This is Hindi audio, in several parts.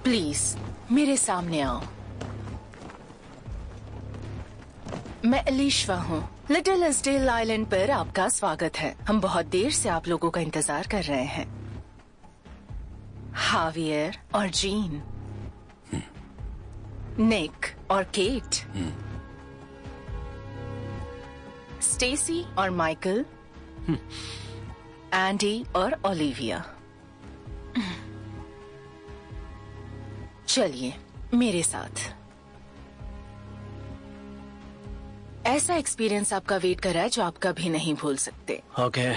प्लीज मेरे सामने आओ। मैं अलीशवा हूँ। लिटिल एस्टेल आइलैंड पर आपका स्वागत है। हम बहुत देर से आप लोगों का इंतजार कर रहे हैं। हावियर और जीन, निक और केट, स्टेसी और माइकल, एंडी और ओलिविया। चलिए मेरे साथ। ऐसा एक्सपीरियंस आपका वेट कर रहा है जो आप कभी नहीं भूल सकते। ओके।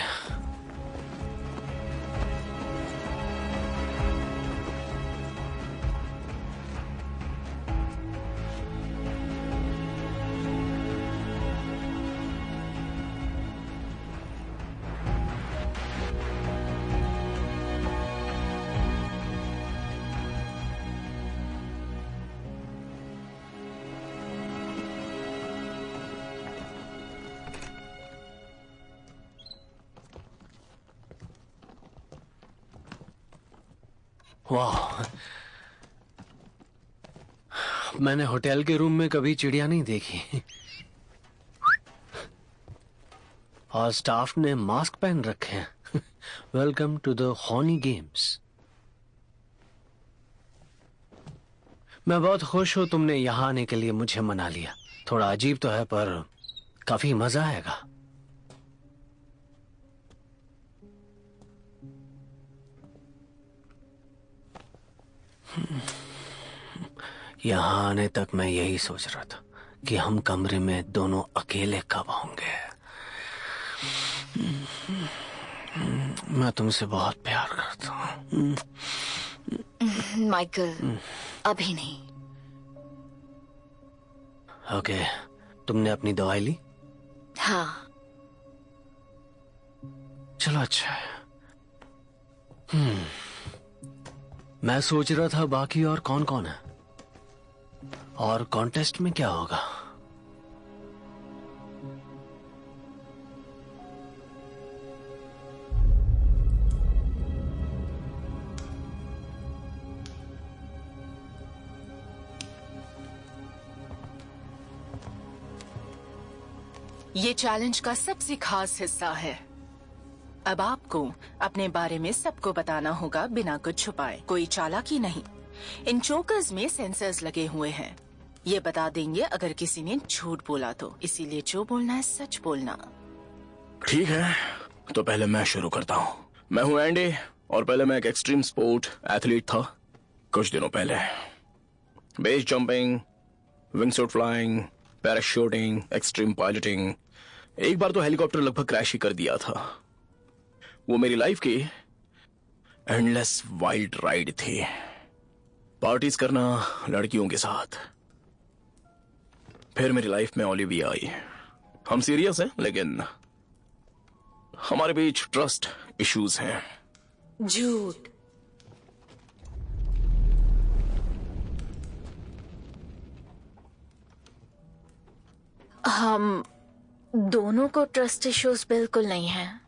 वाह, मैंने होटल के रूम में कभी चिड़िया नहीं देखी। और स्टाफ ने मास्क पहन रखे हैं। Welcome to the honey games. मैं बहुत खुश हूं तुमने यहाँ आने के लिए मुझे मना लिया। थोड़ा अजीब तो है पर काफी मजा आएगा। यहाँ आने तक मैं यही सोच रहा था कि हम कमरे में दोनों अकेले कब होंगे। मैं तुमसे बहुत प्यार करता हूँ। माइकल, अभी नहीं। ओके, तुमने अपनी दवाई ली? हाँ। चलो अच्छा है। मैं सोच रहा था बाकी और कौन कौन है और कॉन्टेस्ट में क्या होगा। ये चैलेंज का सबसे खास हिस्सा है। अब आपको अपने बारे में सबको बताना होगा बिना कुछ छुपाए। कोई चालाकी नहीं। इन चोकर्स में सेंसर्स लगे हुए हैं। ये बता देंगे अगर किसी ने झूठ बोला तो, इसीलिए जो बोलना है सच बोलना। ठीक है, तो पहले मैं शुरू करता हूँ। मैं हूँ एंडी और पहले मैं एक एक्सट्रीम स्पोर्ट एथलीट था। कुछ दिनों पहले base jumping, wingsuit flying, parachuting, extreme piloting, एक बार तो हेलीकॉप्टर लगभग क्रैश ही कर दिया था। वो मेरी लाइफ की एंडलेस वाइल्ड राइड थी। पार्टीज करना लड़कियों के साथ। फिर मेरी लाइफ में ओलिविया आई। हम सीरियस हैं लेकिन हमारे बीच ट्रस्ट इश्यूज हैं। झूठ। हम दोनों को ट्रस्ट इश्यूज बिल्कुल नहीं है,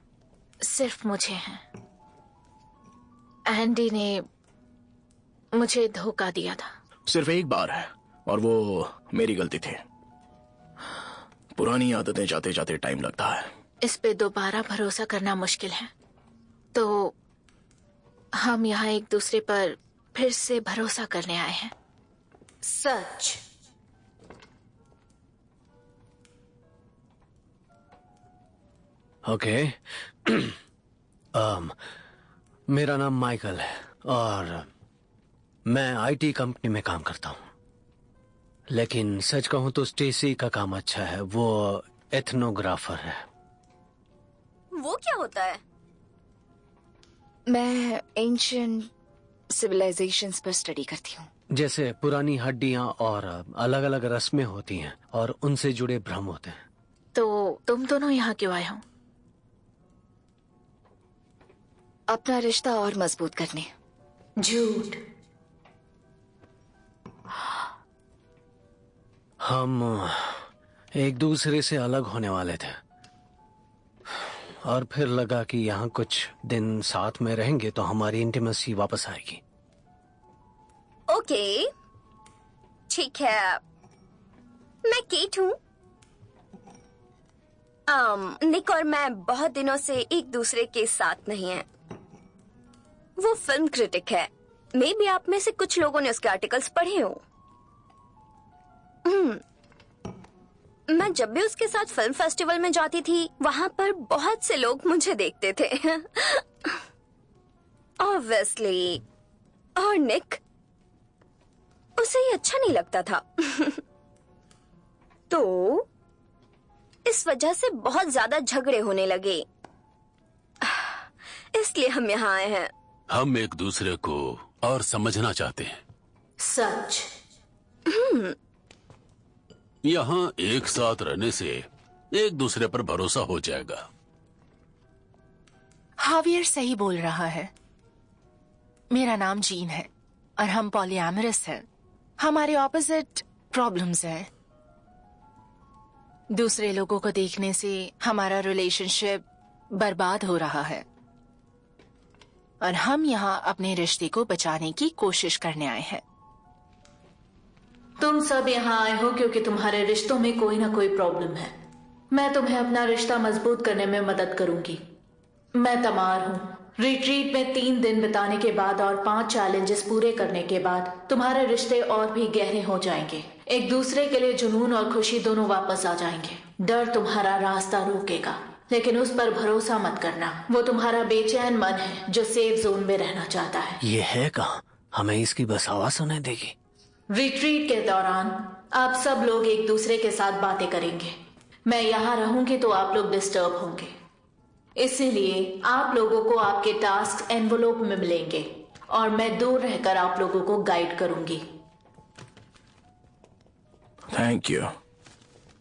सिर्फ मुझे हैं। एंडी ने मुझे धोखा दिया था। सिर्फ एक बार है और वो मेरी गलती थी। पुरानी आदतें जाते जाते टाइम लगता है। इस पे दोबारा भरोसा करना मुश्किल है, तो हम यहाँ एक दूसरे पर फिर से भरोसा करने आए हैं। सच। ओके। मेरा नाम माइकल है और मैं आईटी कंपनी में काम करता हूँ। लेकिन सच कहूँ तो स्टेसी का काम अच्छा है। वो एथनोग्राफर है। वो क्या होता है? मैं एंशिएंट सिविलाइजेशंस पर स्टडी करती हूँ। जैसे पुरानी हड्डियां और अलग अलग रस्में होती हैं और उनसे जुड़े भ्रम होते हैं। तो तुम दोनों यहाँ क्यों आए हो? अपना रिश्ता और मजबूत करने। झूठ। हम एक दूसरे से अलग होने वाले थे और फिर लगा कि यहाँ कुछ दिन साथ में रहेंगे तो हमारी इंटीमेसी वापस आएगी। ओके, ठीक है। मैं केट हूँ। निक और मैं बहुत दिनों से एक दूसरे के साथ नहीं हैं। वो फिल्म क्रिटिक है। मे बी आप में से कुछ लोगों ने उसके आर्टिकल्स पढ़े हो। मैं जब भी उसके साथ फिल्म फेस्टिवल में जाती थी, वहां पर बहुत से लोग मुझे देखते थे। ऑब्वियसली। और निक, उसे ये अच्छा नहीं लगता था। तो इस वजह से बहुत ज्यादा झगड़े होने लगे। इसलिए हम यहाँ आए हैं। हम एक दूसरे को और समझना चाहते हैं। सच। यहाँ एक साथ रहने से एक दूसरे पर भरोसा हो जाएगा। हावियर सही बोल रहा है। मेरा नाम जीन है और हम पॉलीएमरस हैं। हमारे ऑपोजिट प्रॉब्लम्स हैं। दूसरे लोगों को देखने से हमारा रिलेशनशिप बर्बाद हो रहा है। और हम यहाँ अपने रिश्ते को बचाने की कोशिश करने आए हैं। तुम सब यहाँ आए हो क्योंकि तुम्हारे रिश्तों में कोई ना कोई प्रॉब्लम है। मैं तुम्हें अपना रिश्ता मजबूत करने में मदद करूंगी। मैं तमार हूँ। रिट्रीट में 3 दिन बिताने के बाद और 5 चैलेंजेस पूरे करने के बाद तुम्हारे रिश्ते और भी गहरे हो जाएंगे। एक दूसरे के लिए जुनून और खुशी दोनों वापस आ जाएंगे। डर तुम्हारा रास्ता रोकेगा, लेकिन उस पर भरोसा मत करना। वो तुम्हारा बेचैन मन है जो सेफ जोन में रहना चाहता है। ये है कहाँ? हमें इसकी बस आवाज सुनाई देगी। रिट्रीट के दौरान आप सब लोग एक दूसरे के साथ बातें करेंगे। मैं यहाँ रहूंगी तो आप लोग डिस्टर्ब होंगे, इसीलिए आप लोगों को आपके टास्क एनवलप में मिलेंगे और मैं दूर रहकर आप लोगों को गाइड करूंगी। Thank you.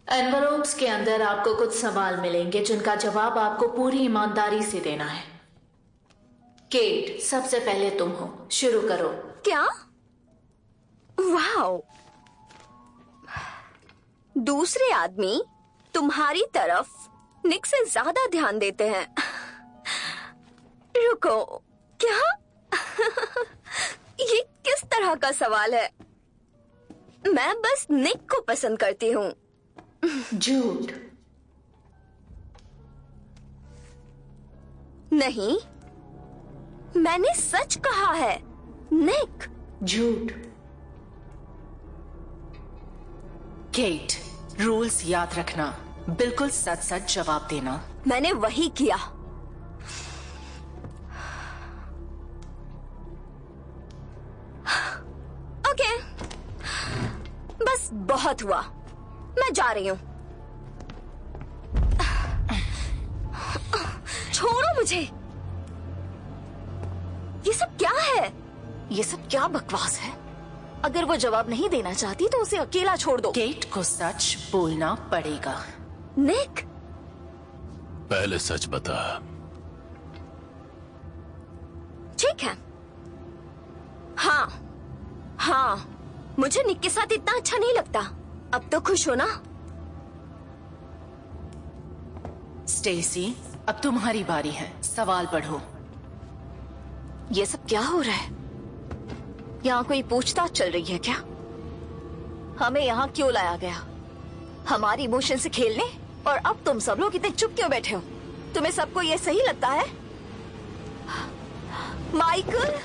एनवलप्स के अंदर आपको कुछ सवाल मिलेंगे जिनका जवाब आपको पूरी ईमानदारी से देना है। केट, सबसे पहले तुम हो, शुरू करो। क्या? वाओ, दूसरे आदमी तुम्हारी तरफ निक से ज्यादा ध्यान देते हैं। रुको, क्या? ये किस तरह का सवाल है? मैं बस निक को पसंद करती हूँ। झूठ। नहीं, मैंने सच कहा है। निक। झूठ। केट, रूल्स याद रखना। बिल्कुल सच सच जवाब देना। मैंने वही किया। ओके, बस बहुत हुआ। मैं जा रही हूं। छोड़ो मुझे। ये सब क्या है? ये सब क्या बकवास है? अगर वो जवाब नहीं देना चाहती तो उसे अकेला छोड़ दो। केट को सच बोलना पड़ेगा। निक, पहले सच बता। ठीक है। हाँ, मुझे निक के साथ इतना अच्छा नहीं लगता। अब तो खुश हो ना? स्टेसी, अब तुम्हारी बारी है। सवाल पढ़ो। ये सब क्या हो रहा है? यहाँ कोई पूछताछ चल रही है क्या? हमें यहाँ क्यों लाया गया? हमारी इमोशन से खेलने? और अब तुम सब लोग इतने चुप क्यों बैठे हो? तुम्हें सबको ये सही लगता है? माइकल,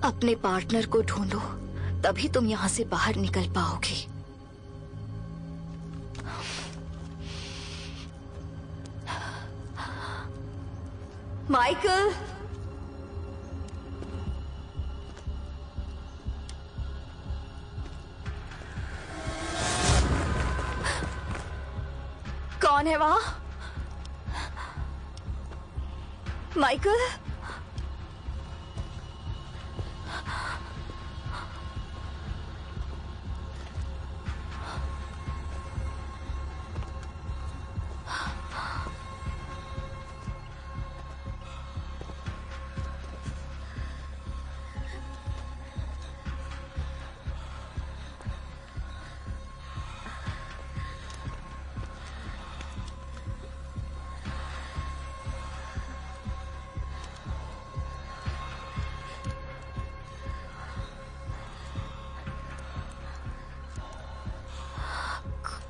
अपने पार्टनर को ढूंढो, तभी तुम यहाँ से बाहर निकल पाओगी। माइकल, कौन है वहां? माइकल,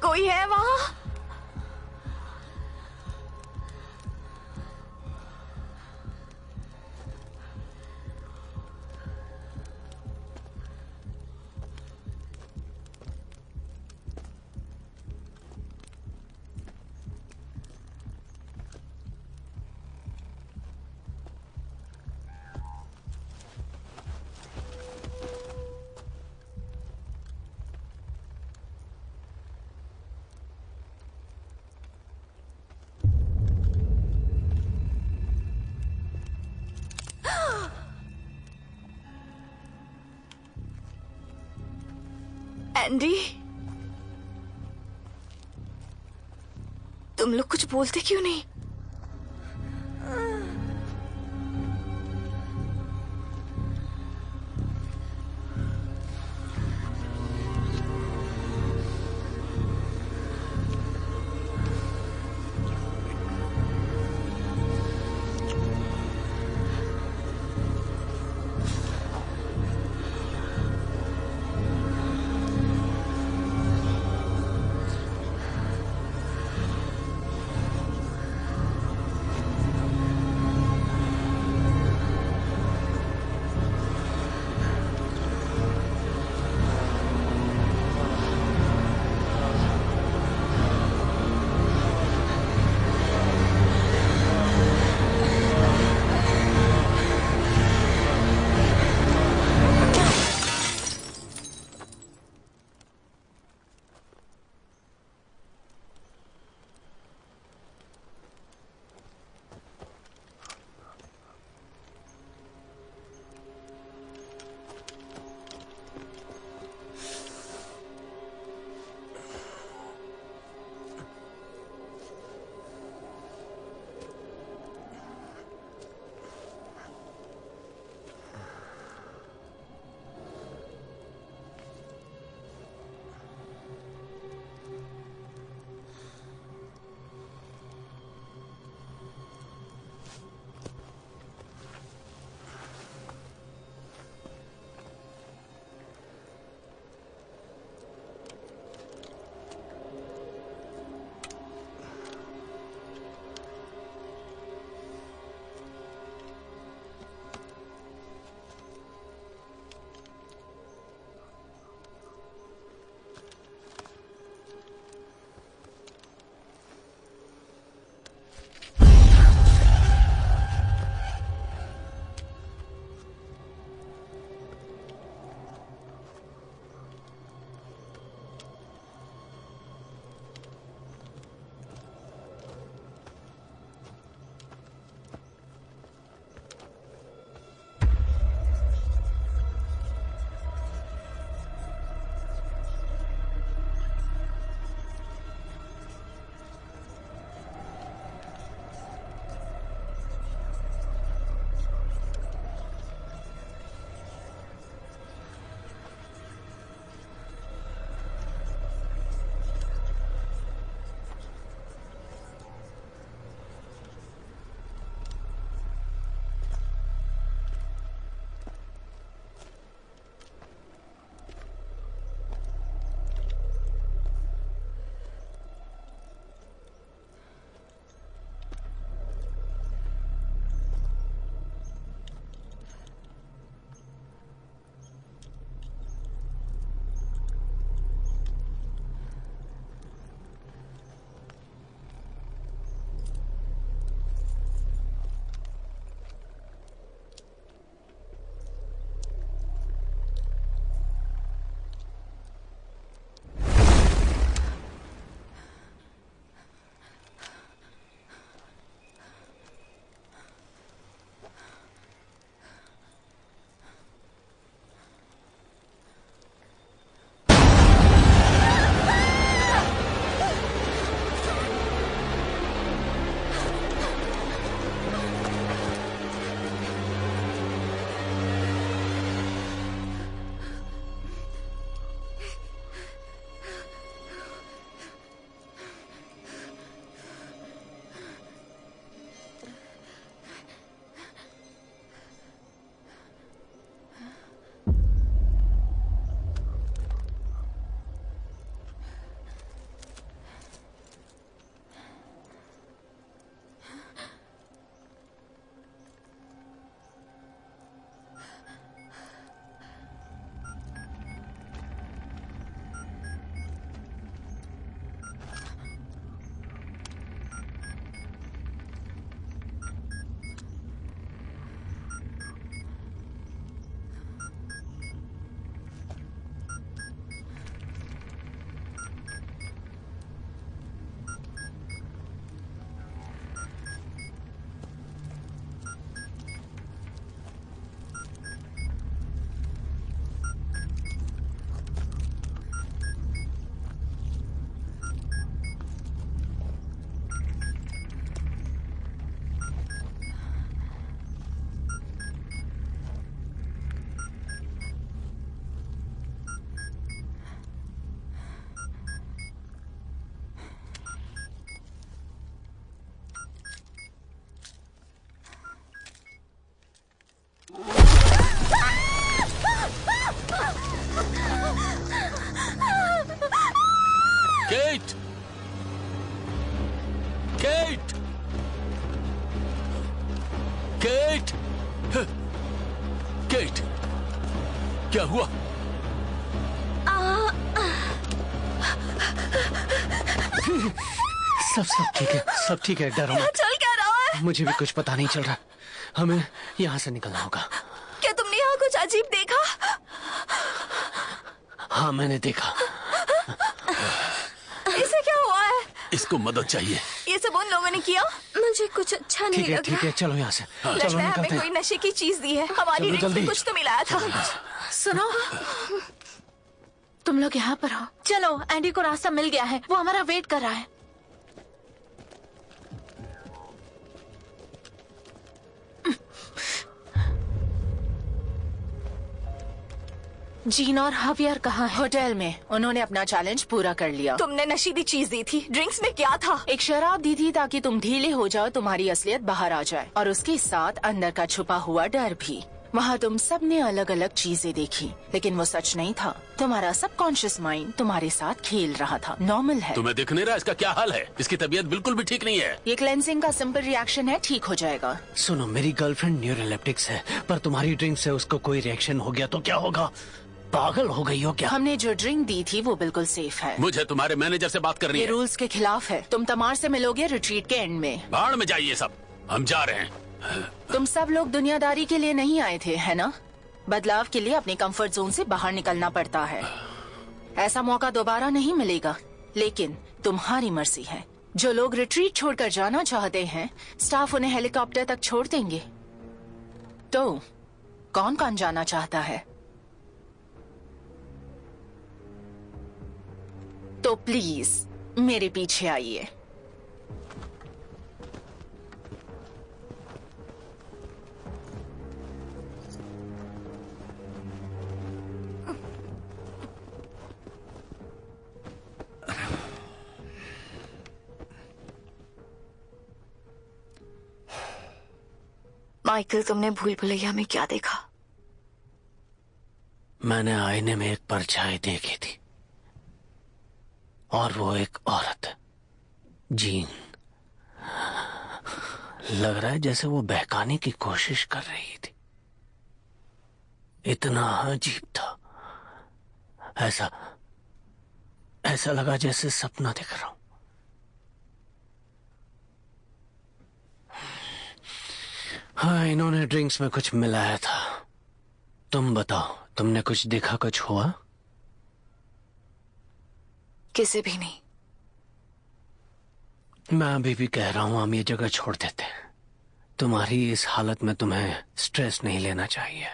कोई है वहां? एंडी, तुम लोग कुछ बोलते क्यों नहीं? केट! केट! केट! क्या हुआ? सब ठीक है, सब ठीक है, डरो मत। चल क्या रहा है? मुझे भी कुछ पता नहीं चल रहा। हमें यहाँ से निकलना होगा। क्या तुमने यहाँ कुछ अजीब देखा? हाँ, मैंने देखा। इसे क्या हुआ है? इसको मदद चाहिए। ये सब उन लोगों ने किया? मुझे कुछ अच्छा नहीं लग ठीक है, चलो यहाँ से। हाँ, चलो लगता है निकलते हमें हैं। कोई नशे की चीज दी है। हमारी चलो, ड्रिंक्स में जल्दी। कुछ तो मिलाया था। सुनो, तुम लोग यहाँ पर हो। चलो, एंडी को रास्ता मिल गया है, वो हमारा वेट कर रहा है। जीन और हावियर कहाँ है? होटल में। उन्होंने अपना चैलेंज पूरा कर लिया। तुमने नशीली चीज दी थी, ड्रिंक्स में क्या था? एक शराब दी थी ताकि तुम ढीले हो जाओ, तुम्हारी असलियत बाहर आ जाए, और उसके साथ अंदर का छुपा हुआ डर भी। वहाँ तुम सब ने अलग अलग चीजें देखी, लेकिन वो सच नहीं था। तुम्हारा सबकॉन्शियस माइंड तुम्हारे साथ खेल रहा था। नॉर्मल है। तुम्हें दिख नहीं रहा इसका क्या हाल है? इसकी तबीयत बिल्कुल भी ठीक नहीं है। ये क्लेंजिंग का सिंपल रिएक्शन है, ठीक हो जाएगा। सुनो, मेरी गर्लफ्रेंड न्यूरोलेप्टिक्स है, पर तुम्हारी ड्रिंक से उसको कोई रिएक्शन हो गया तो क्या होगा? पागल हो गई हो क्या? हमने जो ड्रिंक दी थी वो बिल्कुल सेफ है। मुझे तुम्हारे मैनेजर से बात करनी ये है। रूल्स के खिलाफ है। तुम तमार से मिलोगे रिट्रीट के एंड में। भाड़ में जाइए सब, हम जा रहे हैं। तुम सब लोग दुनियादारी के लिए नहीं आए थे, है ना? बदलाव के लिए अपने कंफर्ट जोन से बाहर निकलना पड़ता है। ऐसा मौका दोबारा नहीं मिलेगा, लेकिन तुम्हारी मर्जी है। जो लोग रिट्रीट छोड़कर जाना चाहते हैं, स्टाफ उन्हें हेलीकॉप्टर तक छोड़ देंगे। तो कौन कौन जाना चाहता है? तो प्लीज मेरे पीछे आइए। माइकल, तुमने भूल भुलैया में क्या देखा? मैंने आईने में एक परछाई देखी थी, और वो एक औरत है, जीन। लग रहा है जैसे वो बहकाने की कोशिश कर रही थी। इतना अजीब था, ऐसा लगा जैसे सपना देख रहा हूं। हाँ, इन्होंने ड्रिंक्स में कुछ मिलाया था। तुम बताओ, तुमने कुछ देखा, कुछ हुआ? किसी भी नहीं। मैं अभी भी कह रहा हूं, हम ये जगह छोड़ देते हैं। तुम्हारी इस हालत में तुम्हें स्ट्रेस नहीं लेना चाहिए।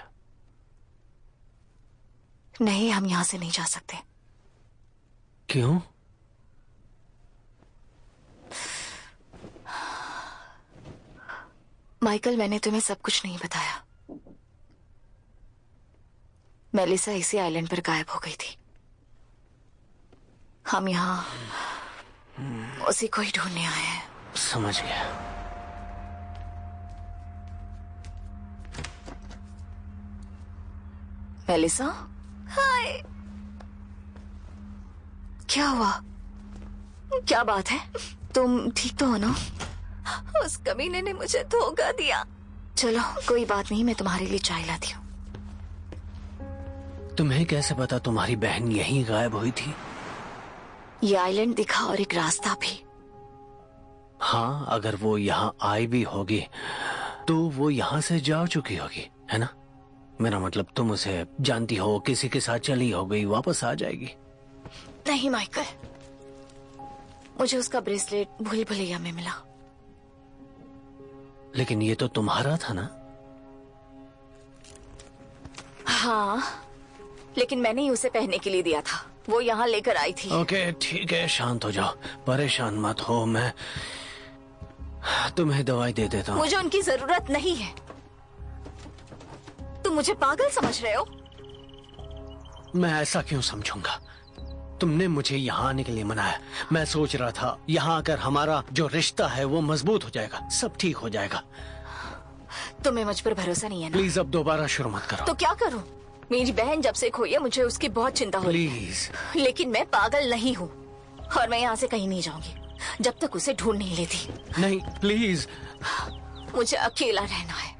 नहीं, हम यहाँ से नहीं जा सकते। क्यों? माइकल, मैंने तुम्हें सब कुछ नहीं बताया। मेलिसा इसी आइलैंड पर गायब हो गई थी। हम यहाँ उसी को ही ढूंढने आए हैं। समझ गया। मेलिसा, हाय। क्या हुआ? क्या बात है? तुम ठीक तो हो ना? उस कमीने ने मुझे धोखा दिया। चलो कोई बात नहीं, मैं तुम्हारे लिए चाय लाती हूँ। तुम्हें कैसे पता तुम्हारी बहन यहीं गायब हुई थी? ये आइलैंड दिखा और एक रास्ता भी। हाँ, अगर वो यहाँ आई भी होगी तो वो यहाँ से जा चुकी होगी, है ना? मेरा मतलब, तुम उसे जानती हो, किसी के साथ चली हो गई, वापस आ जाएगी। नहीं माइकल, मुझे उसका ब्रेसलेट भूल भुलैया में मिला। लेकिन ये तो तुम्हारा था ना? हाँ, लेकिन मैंने ही उसे पहनने के लिए दिया था। वो यहाँ लेकर आई थी। ओके, ठीक है, शांत हो जाओ, परेशान मत हो। मैं तुम्हें दवाई दे देता हूँ। मुझे उनकी जरूरत नहीं है। तुम मुझे पागल समझ रहे हो? मैं ऐसा क्यों समझूंगा? तुमने मुझे यहाँ आने के लिए मनाया। मैं सोच रहा था यहाँ आकर हमारा जो रिश्ता है वो मजबूत हो जाएगा, सब ठीक हो जाएगा। तुम्हें मुझ पर भरोसा नहीं है ना? प्लीज अब दोबारा शुरू मत करो। तो क्या करूं? मेरी बहन जब से खोई है, मुझे उसकी बहुत चिंता हो रही है। प्लीज। लेकिन मैं पागल नहीं हूँ और मैं यहाँ से कहीं नहीं जाऊंगी जब तक उसे ढूंढ नहीं लेती। नहीं प्लीज। मुझे अकेला रहना है।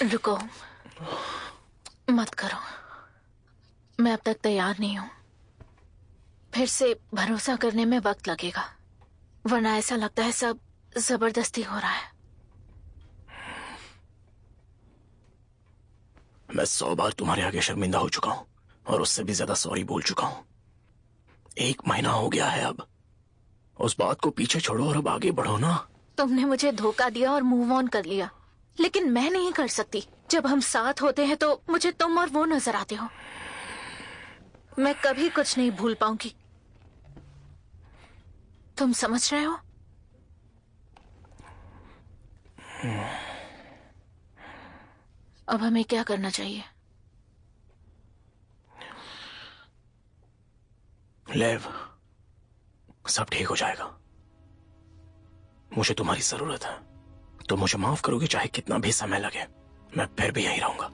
रुको, मत करो। मैं अब तक तैयार नहीं हूं। फिर से भरोसा करने में वक्त लगेगा, वरना ऐसा लगता है सब जबरदस्ती हो रहा है। मैं 100 बार तुम्हारे आगे शर्मिंदा हो चुका हूं और उससे भी ज्यादा सॉरी बोल चुका हूं। 1 महीना हो गया है अब। उस बात को पीछे छोड़ो और अब आगे बढ़ो ना। तुमने मुझे धोखा दिया और मूव ऑन कर लिया, लेकिन मैं नहीं कर सकती। जब हम साथ होते हैं तो मुझे तुम और वो नजर आते हो। मैं कभी कुछ नहीं भूल पाऊंगी। तुम समझ रहे हो? अब हमें क्या करना चाहिए? लेव, सब ठीक हो जाएगा। मुझे तुम्हारी जरूरत है, तो मुझे माफ करोगे चाहे कितना भी समय लगे। मैं फिर भी यहीं रहूंगा।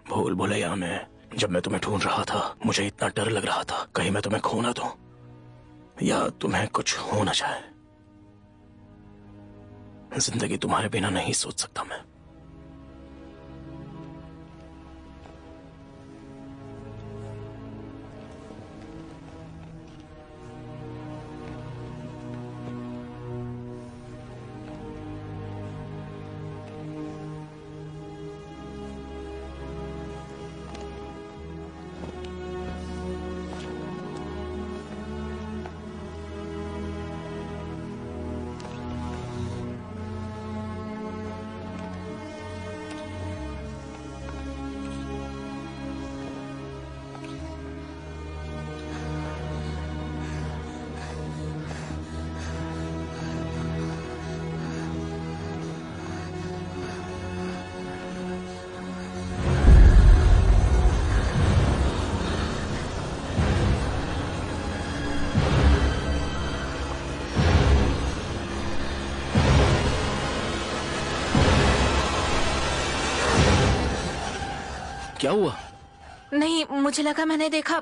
भूल भुलैया में जब मैं तुम्हें ढूंढ रहा था, मुझे इतना डर लग रहा था कहीं मैं तुम्हें खो ना दूं या तुम्हें कुछ हो ना जाए। जिंदगी तुम्हारे बिना नहीं सोच सकता मैं। क्या हुआ? नहीं, मुझे लगा मैंने देखा।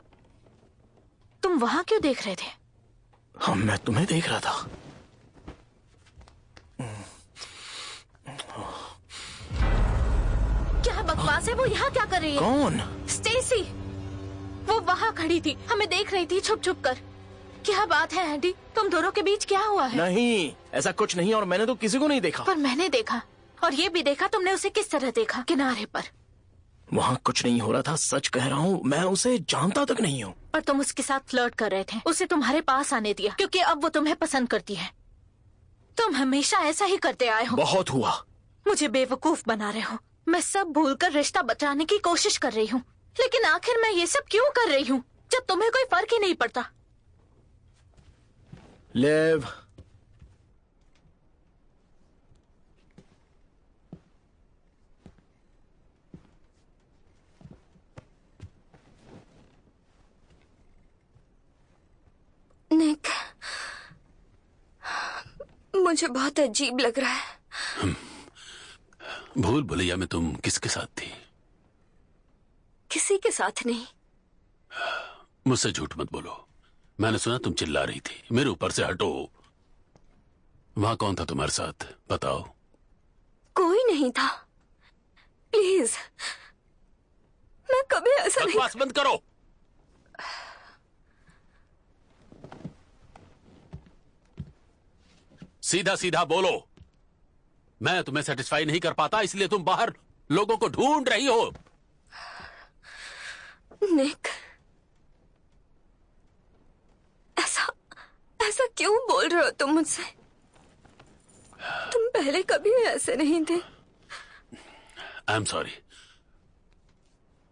तुम वहां क्यों देख रहे थे? हाँ, मैं तुम्हें देख रहा था। क्या बकवास है? वो यहाँ क्या कर रही है? कौन? स्टेसी। वो वहाँ खड़ी थी, हमें देख रही थी छुप छुप कर। क्या बात है एंडी, तुम दोनों के बीच क्या हुआ है? नहीं, ऐसा कुछ नहीं, और मैंने तो किसी को नहीं देखा। पर मैंने देखा, और ये भी देखा तुमने उसे किस तरह देखा, किनारे पर। वहाँ कुछ नहीं हो रहा था, सच कह रहा हूँ। मैं उसे जानता तक नहीं हूँ। पर तुम उसके साथ फ्लर्ट कर रहे थे। उसे तुम्हारे पास आने दिया क्योंकि अब वो तुम्हें पसंद करती है। तुम हमेशा ऐसा ही करते आए हो। बहुत हुआ। मुझे बेवकूफ बना रहे हो। मैं सब भूलकर रिश्ता बचाने की कोशिश कर रही हूँ, लेकिन आखिर मैं ये सब क्यों कर रही हूँ जब तुम्हें कोई फर्क ही नहीं पड़ता? लेव, निक, मुझे बहुत अजीब लग रहा है। भूल भुलैया में तुम किसके साथ थी? किसी के साथ नहीं। मुझसे झूठ मत बोलो। मैंने सुना तुम चिल्ला रही थी। मेरे ऊपर से हटो। वहां कौन था तुम्हारे साथ? बताओ। कोई नहीं था। प्लीज, मैं कभी ऐसा नहीं। बकवास बंद करो। सीधा सीधा बोलो, मैं तुम्हें सेटिस्फाई नहीं कर पाता, इसलिए तुम बाहर लोगों को ढूंढ रही हो। निक, ऐसा ऐसा क्यों बोल रहे हो तुम मुझसे? तुम पहले कभी ऐसे नहीं थे। आई एम सॉरी,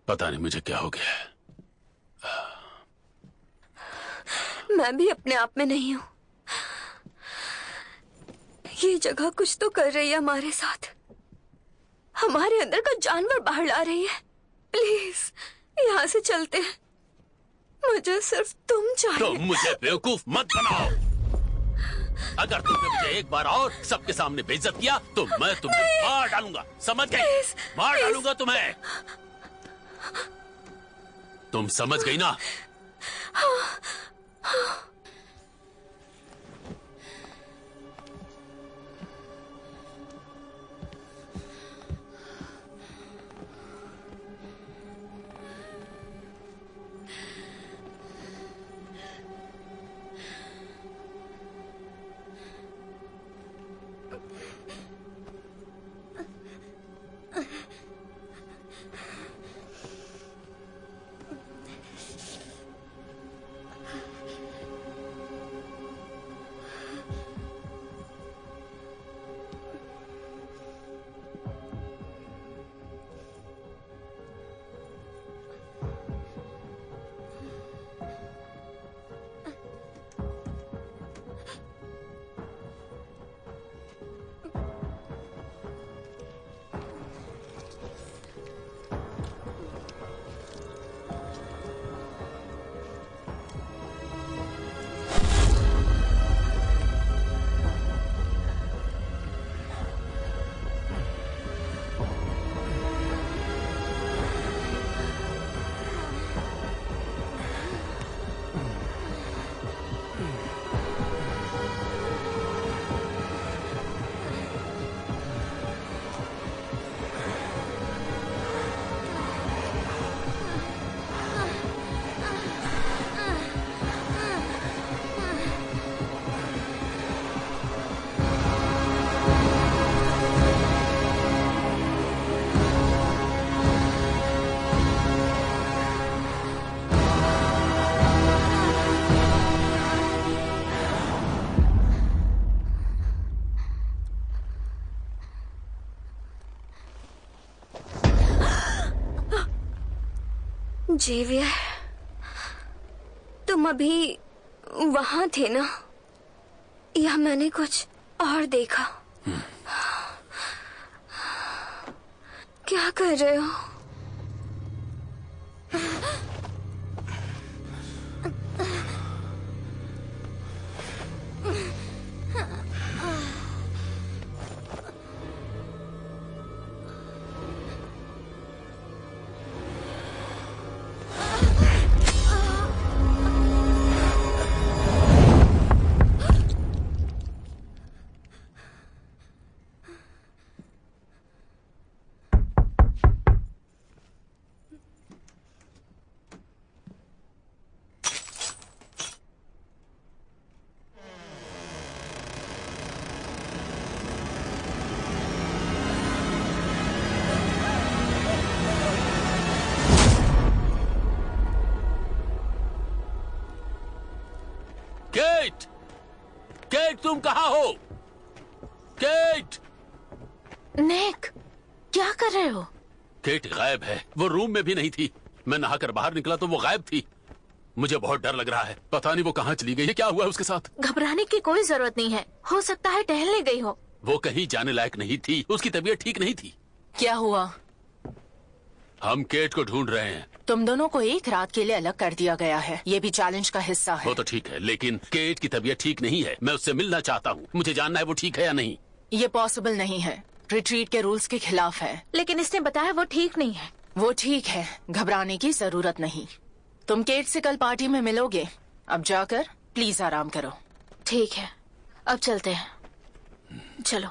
पता नहीं मुझे क्या हो गया है। मैं भी अपने आप में नहीं हूं। ये जगह कुछ तो कर रही है हमारे साथ। हमारे अंदर का जानवर बाहर ला रही है। प्लीज यहाँ से चलते हैं। मुझे सिर्फ तुम चाहिए। तो मुझे बेवकूफ मत बनाओ। अगर तुमने मुझे एक बार और सबके सामने बेइज्जत किया तो मैं तुम्हें मार डालूंगा, समझ गई? मार डालूंगा तुम्हें। तुम समझ गई ना? जेवियर, तुम अभी वहां थे ना? या मैंने कुछ और देखा? क्या कर रहे हो? केट, केट तुम कहाँ हो? केट! निक, क्या कर रहे हो? केट गायब है। वो रूम में भी नहीं थी। मैं नहाकर बाहर निकला तो वो गायब थी। मुझे बहुत डर लग रहा है। पता नहीं वो कहाँ चली गई है। क्या हुआ उसके साथ? घबराने की कोई जरूरत नहीं है। हो सकता है टहलने गई हो। वो कहीं जाने लायक नहीं थी। उसकी तबीयत ठीक नहीं थी। क्या हुआ? हम केट को ढूंढ रहे हैं। तुम दोनों को एक रात के लिए अलग कर दिया गया है। ये भी चैलेंज का हिस्सा है। वो तो ठीक है, लेकिन केट की तबीयत ठीक नहीं है। मैं उससे मिलना चाहता हूँ। मुझे जानना है वो ठीक है या नहीं। ये पॉसिबल नहीं है। रिट्रीट के रूल्स के खिलाफ है। लेकिन इसने बताया वो ठीक नहीं है। वो ठीक है, घबराने की जरूरत नहीं। तुम केट से कल पार्टी में मिलोगे। अब जाकर प्लीज आराम करो। ठीक है, अब चलते हैं। चलो।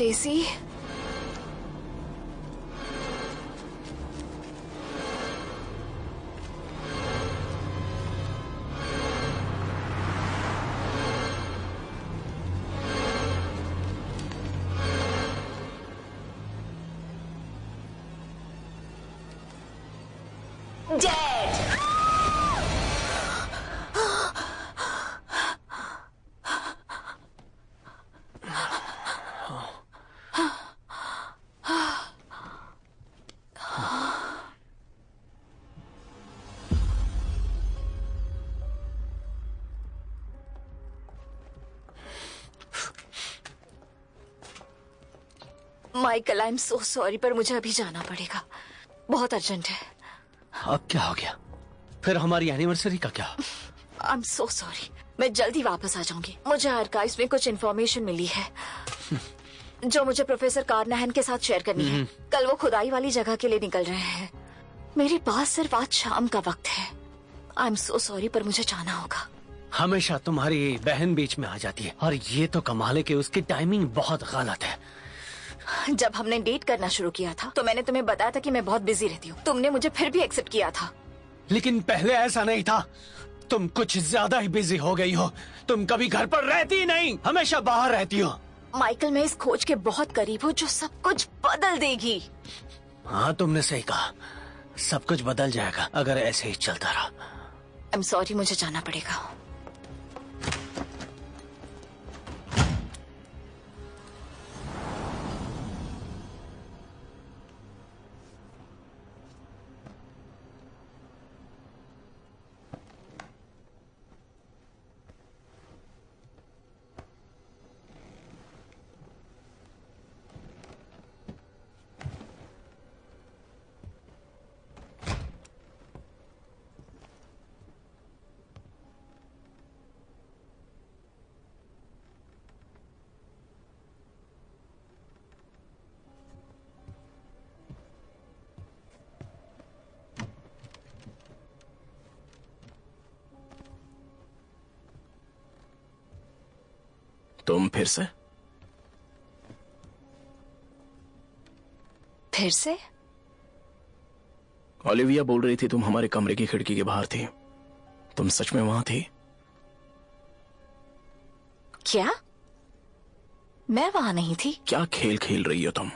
Stacy, Michael, I am so sorry, पर मुझे अभी जाना पड़ेगा, बहुत अर्जेंट है। अब क्या हो गया? फिर हमारी एनिवर्सरी का क्या? आई एम सो सॉरी, मैं जल्दी वापस आ जाऊंगी। मुझे आर्काइव्स में कुछ इन्फॉर्मेशन मिली है जो मुझे प्रोफेसर कार्नाहन के साथ शेयर करनी है। कल वो खुदाई वाली जगह के लिए निकल रहे हैं। मेरे पास सिर्फ आज शाम का वक्त है। आई एम सो सॉरी, पर मुझे जाना होगा। हमेशा तुम्हारी बहन बीच में आ जाती है, और ये तो कमाल है कि उसकी टाइमिंग बहुत गलत है। जब हमने डेट करना शुरू किया था तो मैंने तुम्हें बताया था कि मैं बहुत बिजी रहती हूँ। तुमने मुझे फिर भी एक्सेप्ट किया था। लेकिन पहले ऐसा नहीं था। तुम कुछ ज्यादा ही बिजी हो गई हो। तुम कभी घर पर रहती ही नहीं, हमेशा बाहर रहती हो। माइकल, मैं इस खोज के बहुत करीब हूँ जो सब कुछ बदल देगी। हाँ, तुमने सही कहा, सब कुछ बदल जाएगा अगर ऐसे ही चलता रहा। आई एम सॉरी, मुझे जाना पड़ेगा। तुम फिर से? फिर से? ओलिविया बोल रही थी तुम हमारे कमरे की खिड़की के बाहर थी। तुम सच में वहां थी? क्या? मैं वहां नहीं थी। क्या खेल खेल रही हो तुम?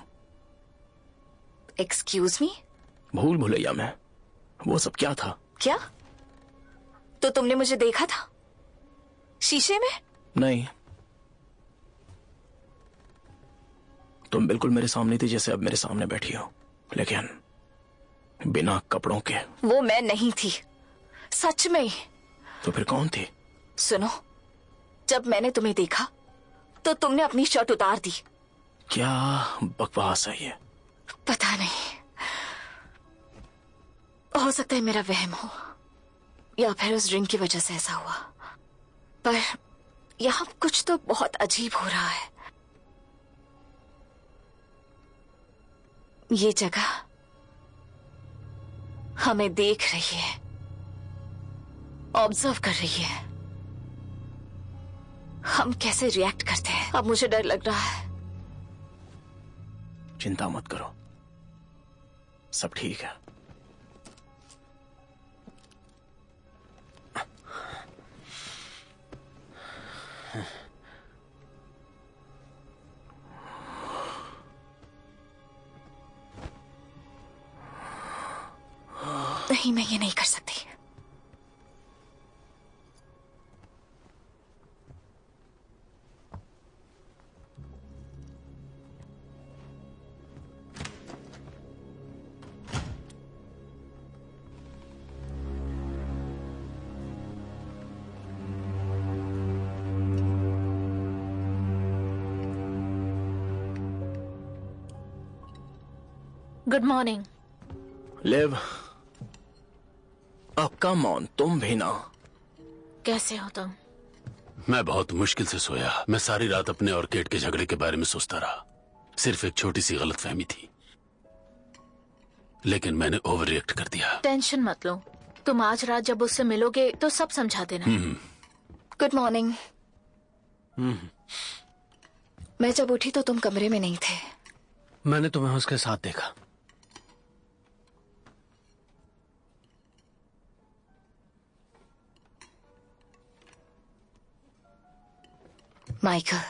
Excuse me? भूल भुलैया में वो सब क्या था? क्या? तो तुमने मुझे देखा था शीशे में? नहीं, तुम बिल्कुल मेरे सामने थी जैसे अब मेरे सामने बैठी हो, लेकिन बिना कपड़ों के। वो मैं नहीं थी, सच में। तो फिर कौन थी? सुनो, जब मैंने तुम्हें देखा तो तुमने अपनी शर्ट उतार दी। क्या बकवास है ये? पता नहीं, हो सकता है मेरा वहम हो या फिर उस ड्रिंक की वजह से ऐसा हुआ, पर यहां कुछ तो बहुत अजीब हो रहा है। ये जगह हमें देख रही है, ऑब्जर्व कर रही है। हम कैसे रिएक्ट करते हैं, अब मुझे डर लग रहा है। चिंता मत करो, सब ठीक है। नहीं, मैं ये नहीं कर सकती। Good morning. लिव, अब कम ऑन, तुम भी ना। कैसे हो तुम? मैं बहुत मुश्किल से सोया। मैं सारी रात अपने और केट के झगड़े के बारे में सोचता रहा। सिर्फ एक छोटी सी गलतफहमी थी, लेकिन मैंने ओवर रिएक्ट कर दिया। टेंशन मत लो, तुम आज रात जब उससे मिलोगे तो सब समझा देना। Good morning. मैं जब उठी तो तुम कमरे में नहीं थे। मैंने तुम्हें उसके साथ देखा। माइकल,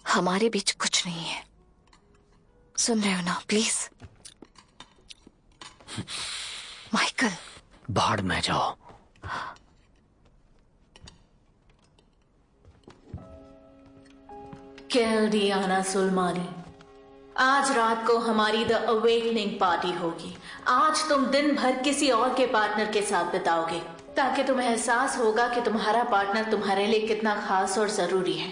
हमारे बीच कुछ नहीं है, सुन रहे हो ना? Please Michael. भाड़ में जाओ। कैल्डियाना सुलमानी, आज रात को हमारी द अवेकनिंग पार्टी होगी। आज तुम दिन भर किसी और के पार्टनर के साथ बिताओगे ताकि तुम्हें एहसास होगा कि तुम्हारा पार्टनर तुम्हारे लिए कितना खास और जरूरी है।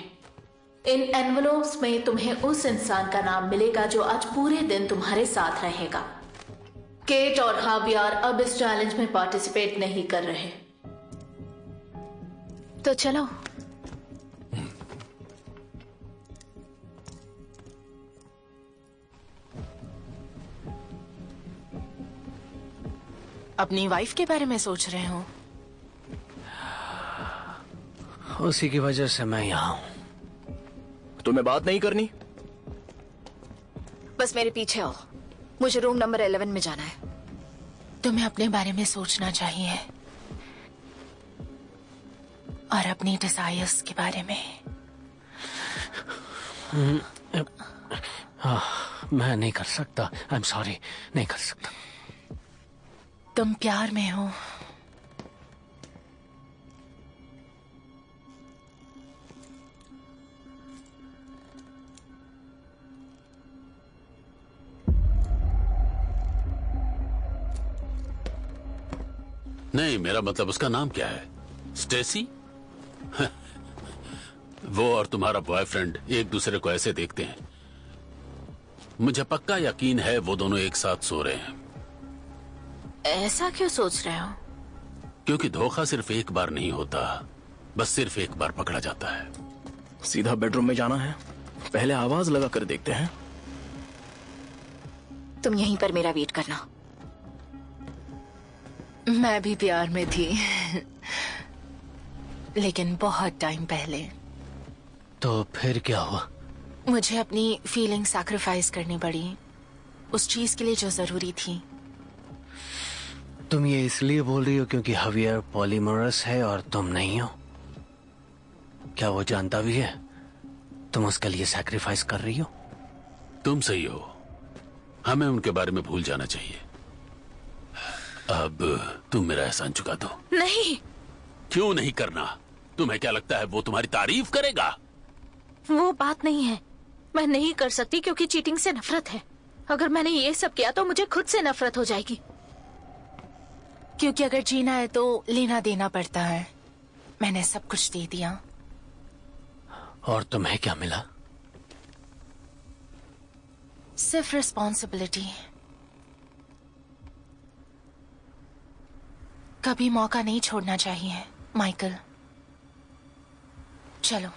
इन एनवलोप्स में तुम्हें उस इंसान का नाम मिलेगा जो आज पूरे दिन तुम्हारे साथ रहेगा। केट और हाबियार अब इस चैलेंज में पार्टिसिपेट नहीं कर रहे, तो चलो। अपनी वाइफ के बारे में सोच रहे हो? उसी की वजह से मैं यहाँ हूं। तुम्हें बात नहीं करनी? बस मेरे पीछे आओ, मुझे रूम नंबर 11 में जाना है। तुम्हें अपने बारे में सोचना चाहिए और अपनी डिजायर्स के बारे में। मैं नहीं कर सकता। आई एम सॉरी, नहीं कर सकता। तुम प्यार में हो। नहीं, मेरा मतलब उसका नाम क्या है? स्टेसी? वो और तुम्हारा बॉयफ्रेंड एक दूसरे को ऐसे देखते हैं, मुझे पक्का यकीन है वो दोनों एक साथ सो रहे हैं। ऐसा क्यों सोच रहे हो? क्योंकि धोखा सिर्फ एक बार नहीं होता, बस सिर्फ एक बार पकड़ा जाता है। सीधा बेडरूम में जाना है? पहले आवाज लगा कर देखते हैं। तुम यहीं पर मेरा वेट करना। मैं भी प्यार में थी लेकिन बहुत टाइम पहले। तो फिर क्या हुआ? मुझे अपनी फीलिंग सैक्रिफाइस करनी पड़ी उस चीज के लिए जो जरूरी थी। तुम ये इसलिए बोल रही हो क्योंकि हवियर पॉलीमरस है और तुम नहीं हो? क्या वो जानता भी है तुम उसके लिए सैक्रिफाइस कर रही हो? तुम सही हो, हमें उनके बारे में भूल जाना चाहिए। अब तुम मेरा एहसान चुका दो। नहीं, क्यों नहीं करना? तुम्हें क्या लगता है वो तुम्हारी तारीफ करेगा? वो बात नहीं है। मैं नहीं कर सकती क्योंकि चीटिंग से नफरत है। अगर मैंने ये सब किया तो मुझे खुद से नफरत हो जाएगी। क्योंकि अगर जीना है तो लेना देना पड़ता है। मैंने सब कुछ दे दिया। और तुम्हें क्या मिला? सिर्फ रिस्पॉन्सिबिलिटी। कभी मौका नहीं छोड़ना चाहिए माइकल। चलो।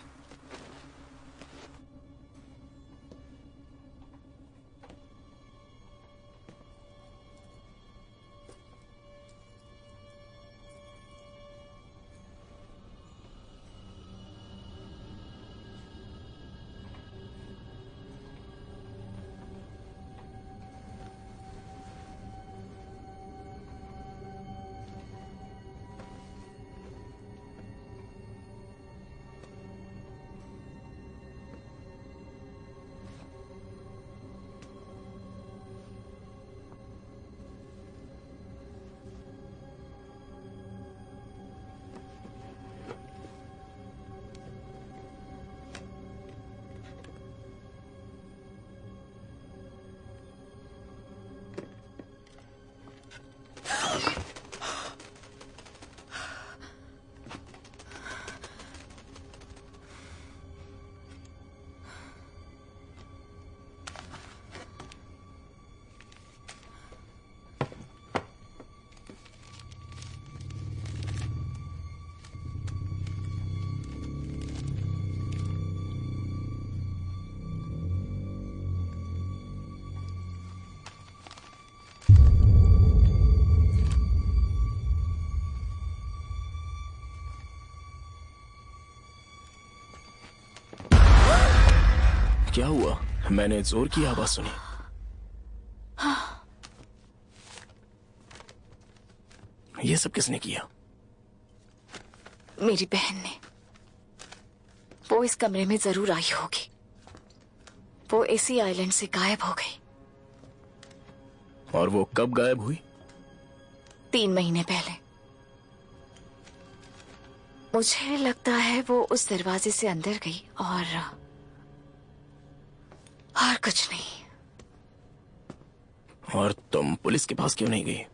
क्या हुआ? मैंने जोर की आवाज सुनी। ये सब किसने किया? मेरी बहन ने। वो इस कमरे में जरूर आई होगी। वो इसी आइलैंड से गायब हो गई। और वो कब गायब हुई? 3 महीने पहले। मुझे लगता है वो उस दरवाजे से अंदर गई और कुछ नहीं। और तुम पुलिस के पास क्यों नहीं गई?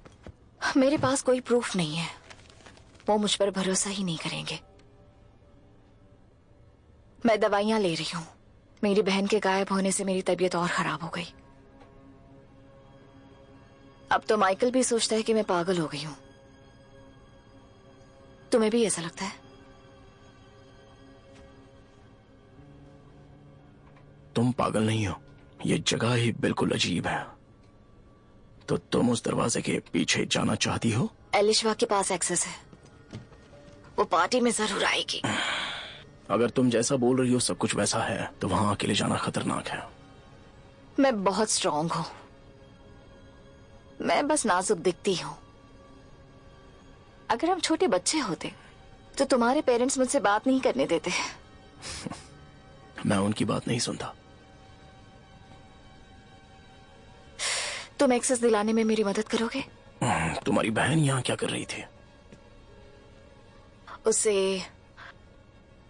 मेरे पास कोई प्रूफ नहीं है। वो मुझ पर भरोसा ही नहीं करेंगे। मैं दवाइयां ले रही हूं। मेरी बहन के गायब होने से मेरी तबीयत और खराब हो गई। अब तो माइकल भी सोचता है कि मैं पागल हो गई हूं। तुम्हें भी ऐसा लगता है? तुम पागल नहीं हो। ये जगह ही बिल्कुल अजीब है। तो तुम उस दरवाजे के पीछे जाना चाहती हो? एलिशवा के पास एक्सेस है। वो पार्टी में जरूर आएगी। अगर तुम जैसा बोल रही हो सब कुछ वैसा है तो वहां अकेले जाना खतरनाक है। मैं बहुत स्ट्रांग हूं। मैं बस नाजुक दिखती हूं। अगर हम छोटे बच्चे होते तो तुम्हारे पेरेंट्स मुझसे बात नहीं करने देते। मैं उनकी बात नहीं सुनता। तुम एक्सेस दिलाने में मेरी मदद करोगे? तुम्हारी बहन यहाँ क्या कर रही थी? उसे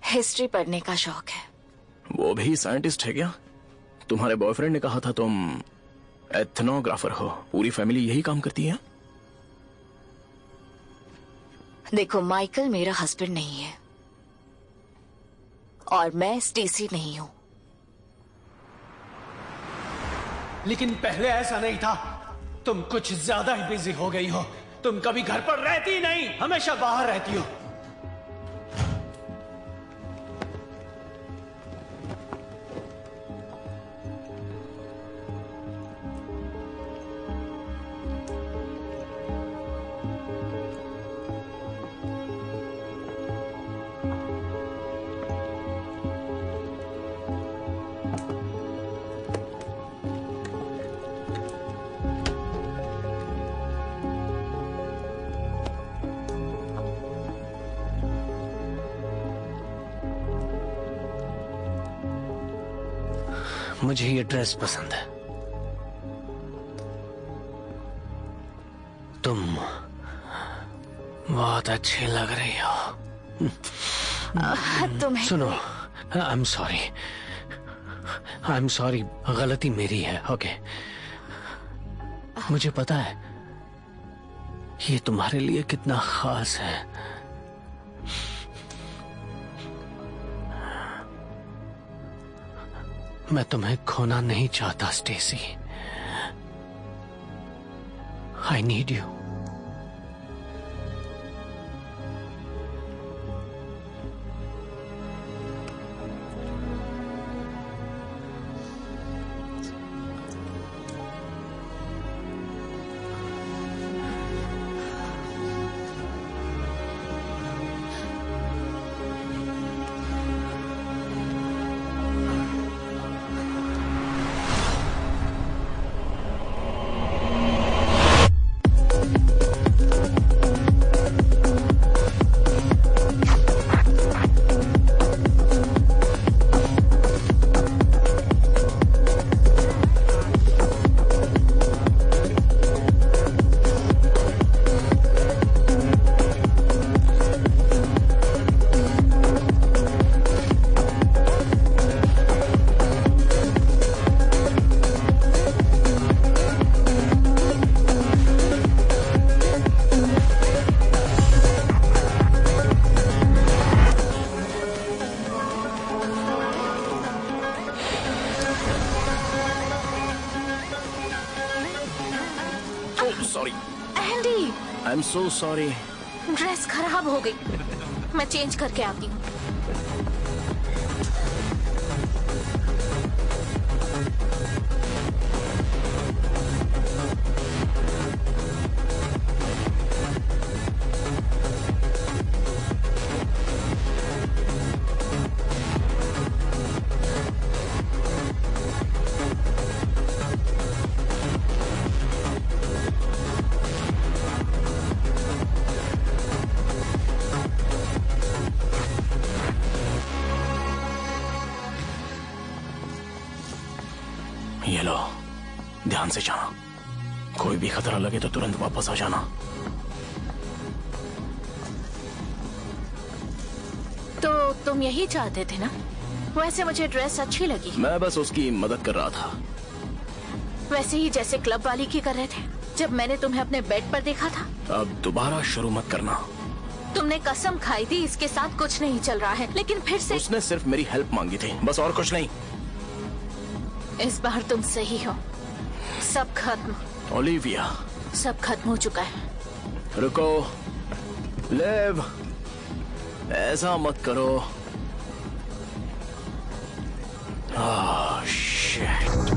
हिस्ट्री पढ़ने का शौक है। वो भी साइंटिस्ट है क्या? तुम्हारे बॉयफ्रेंड ने कहा था तुम एथनोग्राफर हो। पूरी फैमिली यही काम करती है? देखो, माइकल मेरा हस्बैंड नहीं है और मैं स्टेसी नहीं हूं। लेकिन पहले ऐसा नहीं था। तुम कुछ ज्यादा ही बिजी हो गई हो। तुम कभी घर पर रहती नहीं, हमेशा बाहर रहती हो। मुझे ये ड्रेस पसंद है। तुम बहुत अच्छी लग रही हो। तुम्हें सुनो, आई एम सॉरी। गलती मेरी है। ओके, मुझे पता है ये तुम्हारे लिए कितना खास है। मैं तुम्हें खोना नहीं चाहता Stacy. I need you. I am so sorry. Dress खराब हो गई। मैं चेंज करके आती हूँ। ध्यान से जाना, कोई भी खतरा लगे तो तुरंत वापस आ जाना। तो तुम यही चाहते थे ना? वैसे मुझे ड्रेस अच्छी लगी। मैं बस उसकी मदद कर रहा था। वैसे ही जैसे क्लब वाली की कर रहे थे जब मैंने तुम्हें अपने बेड पर देखा था। अब दोबारा शुरू मत करना। तुमने कसम खाई थी इसके साथ कुछ नहीं चल रहा है, लेकिन फिर से उसने सिर्फ मेरी हेल्प मांगी थी, बस और कुछ नहीं। इस बार तुम सही हो। सब खत्म। ओलिविया, सब खत्म हो चुका है। रुको, लिव, ऐसा मत करो। शिट।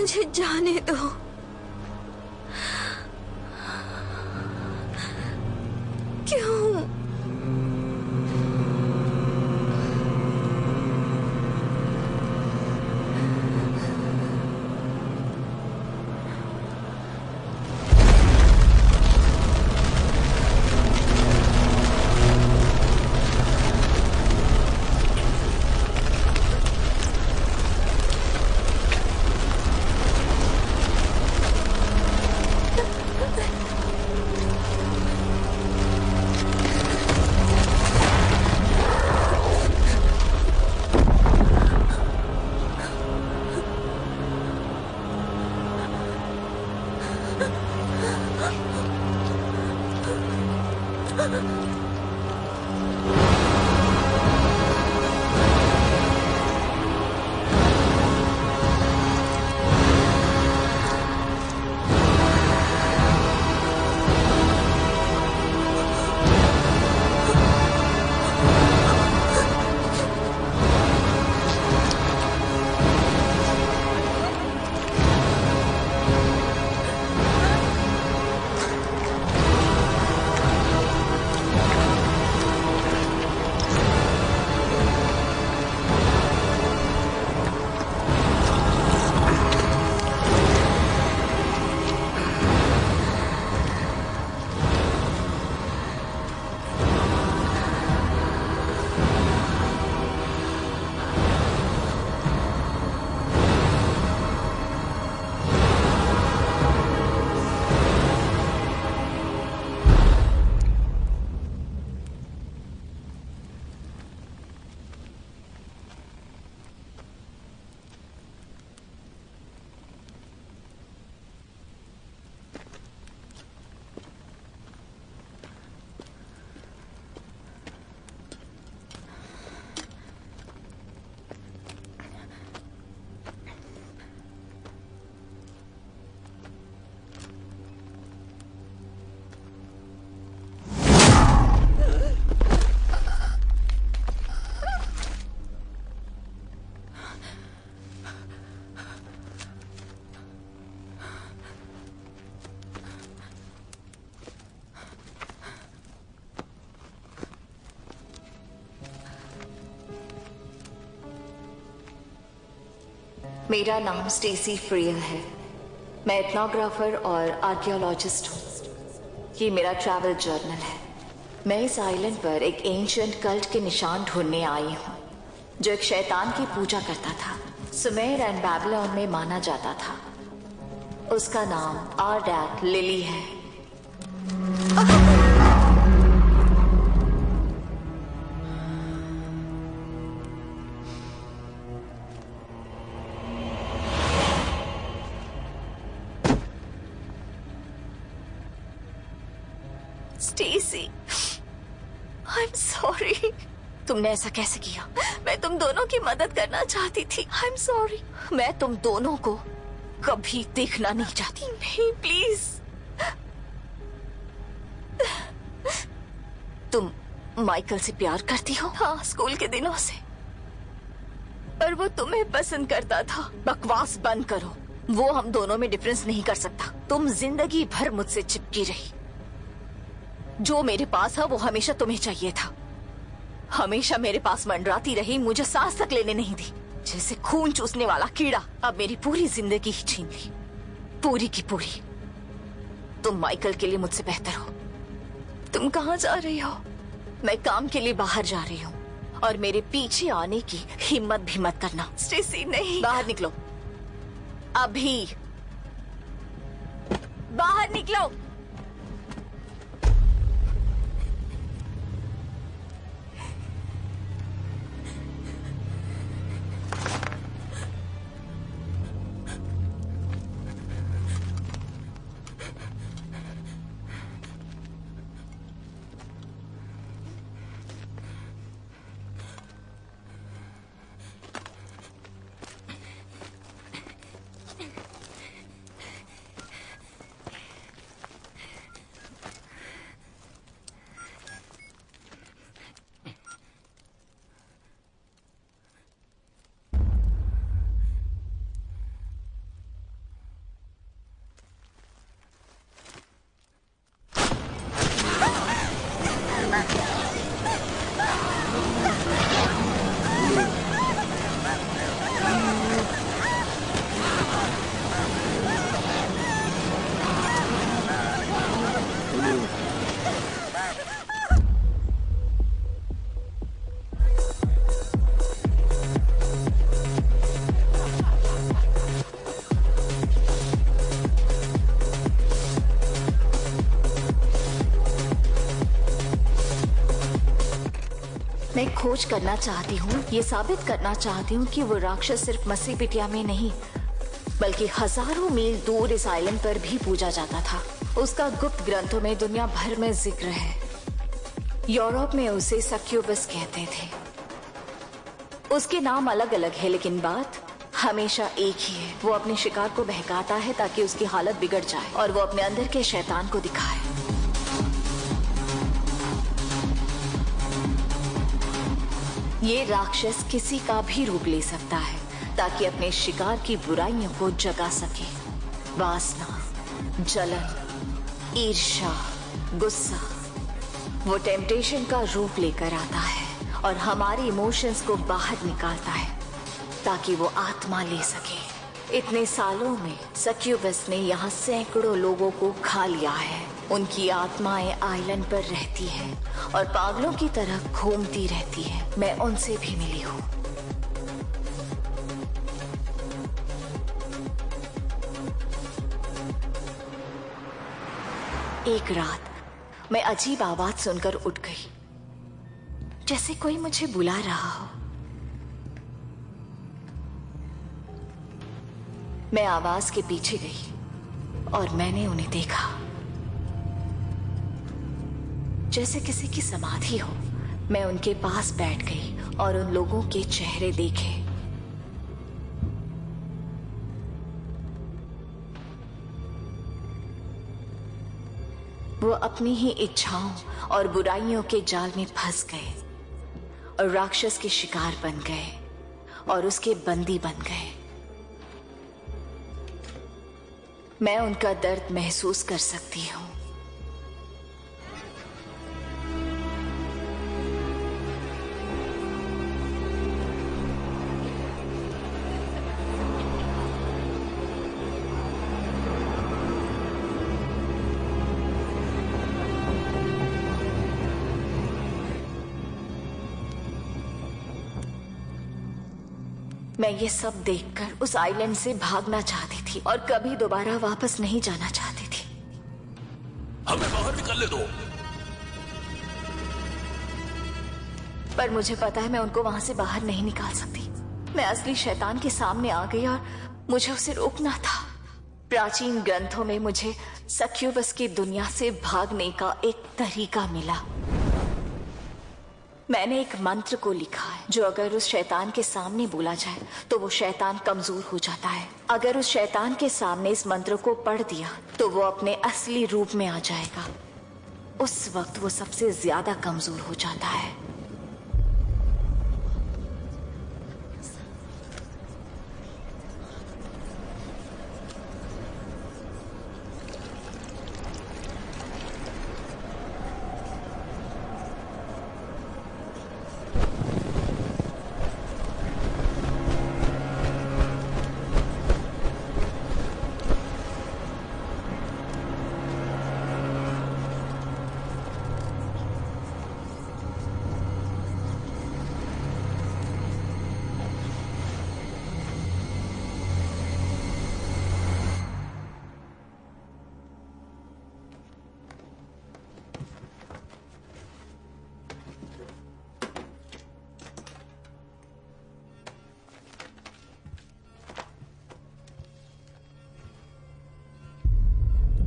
मुझे जाने दो। क्यों? मेरा नाम स्टेसी फ्रियल है। मैं एथनोग्राफर और आर्कियोलॉजिस्ट हूँ। ये मेरा ट्रैवल जर्नल है। मैं इस आइलैंड पर एक एंशिएंट कल्ट के निशान ढूंढने आई हूँ जो एक शैतान की पूजा करता था। सुमेर एंड बैबिलोन में माना जाता था। उसका नाम आर्डैक लिली है। Stacy, I am sorry. तुमने ऐसा कैसे किया? मैं तुम दोनों की मदद करना चाहती थी। आई एम सॉरी। मैं तुम दोनों को कभी देखना नहीं चाहती। नहीं, प्लीज। तुम माइकल से प्यार करती हो? हाँ, स्कूल के दिनों से। पर वो तुम्हें पसंद करता था। बकवास बंद करो। वो हम दोनों में डिफरेंस नहीं कर सकता। तुम जिंदगी भर मुझसे चिपकी रही। जो मेरे पास है वो हमेशा तुम्हें चाहिए था। हमेशा मेरे पास मंडराती रही, मुझे सांस तक लेने नहीं दी। जैसे खून चूसने वाला कीड़ा अब मेरी पूरी जिंदगी ही छीन ली, पूरी की पूरी। तुम माइकल के लिए मुझसे बेहतर हो। तुम कहाँ जा रही हो? मैं काम के लिए बाहर जा रही हूँ और मेरे पीछे आने की हिम्मत भी मत करना। स्टेसी, नहीं। बाहर निकलो, अभी बाहर निकलो। मैं खोज करना चाहती हूँ, ये साबित करना चाहती हूँ कि वो राक्षस सिर्फ मसी बिटिया में नहीं बल्कि हजारों मील दूर इस आइलैंड पर भी पूजा जाता था। उसका गुप्त ग्रंथों में दुनिया भर में जिक्र है। यूरोप में उसे सक्यूबस कहते थे। उसके नाम अलग अलग है लेकिन बात हमेशा एक ही है। वो अपने शिकार को बहकाता है ताकि उसकी हालत बिगड़ जाए और वो अपने अंदर के शैतान को दिखाए। ये राक्षस किसी का भी रूप ले सकता है ताकि अपने शिकार की बुराइयों को जगा सके। वासना, जलन, ईर्ष्या, गुस्सा, वो टेम्पटेशन का रूप लेकर आता है और हमारे इमोशंस को बाहर निकालता है ताकि वो आत्मा ले सके। इतने सालों में सक्यूबस ने यहाँ सैकड़ों लोगों को खा लिया है। उनकी आत्माएं आइलैंड पर रहती है और पागलों की तरह घूमती रहती है। मैं उनसे भी मिली हूँ। एक रात मैं अजीब आवाज सुनकर उठ गई, जैसे कोई मुझे बुला रहा हो। मैं आवाज के पीछे गई और मैंने उन्हें देखा, जैसे किसी की समाधि हो। मैं उनके पास बैठ गई और उन लोगों के चेहरे देखे। वो अपनी ही इच्छाओं और बुराइयों के जाल में फंस गए और राक्षस के शिकार बन गए और उसके बंदी बन गए। मैं उनका दर्द महसूस कर सकती हूँ। मैं ये सब देखकर उस आइलैंड से भागना चाहती थी और कभी दोबारा वापस नहीं जाना चाहती थी। हमें बाहर निकलने दो। पर मुझे पता है मैं उनको वहां से बाहर नहीं निकाल सकती। मैं असली शैतान के सामने आ गई और मुझे उसे रोकना था। प्राचीन ग्रंथों में मुझे सक्यूबस की दुनिया से भागने का एक तरीका मिला। मैंने एक मंत्र को लिखा है जो अगर उस शैतान के सामने बोला जाए तो वो शैतान कमजोर हो जाता है। अगर उस शैतान के सामने इस मंत्र को पढ़ दिया तो वो अपने असली रूप में आ जाएगा। उस वक्त वो सबसे ज्यादा कमजोर हो जाता है।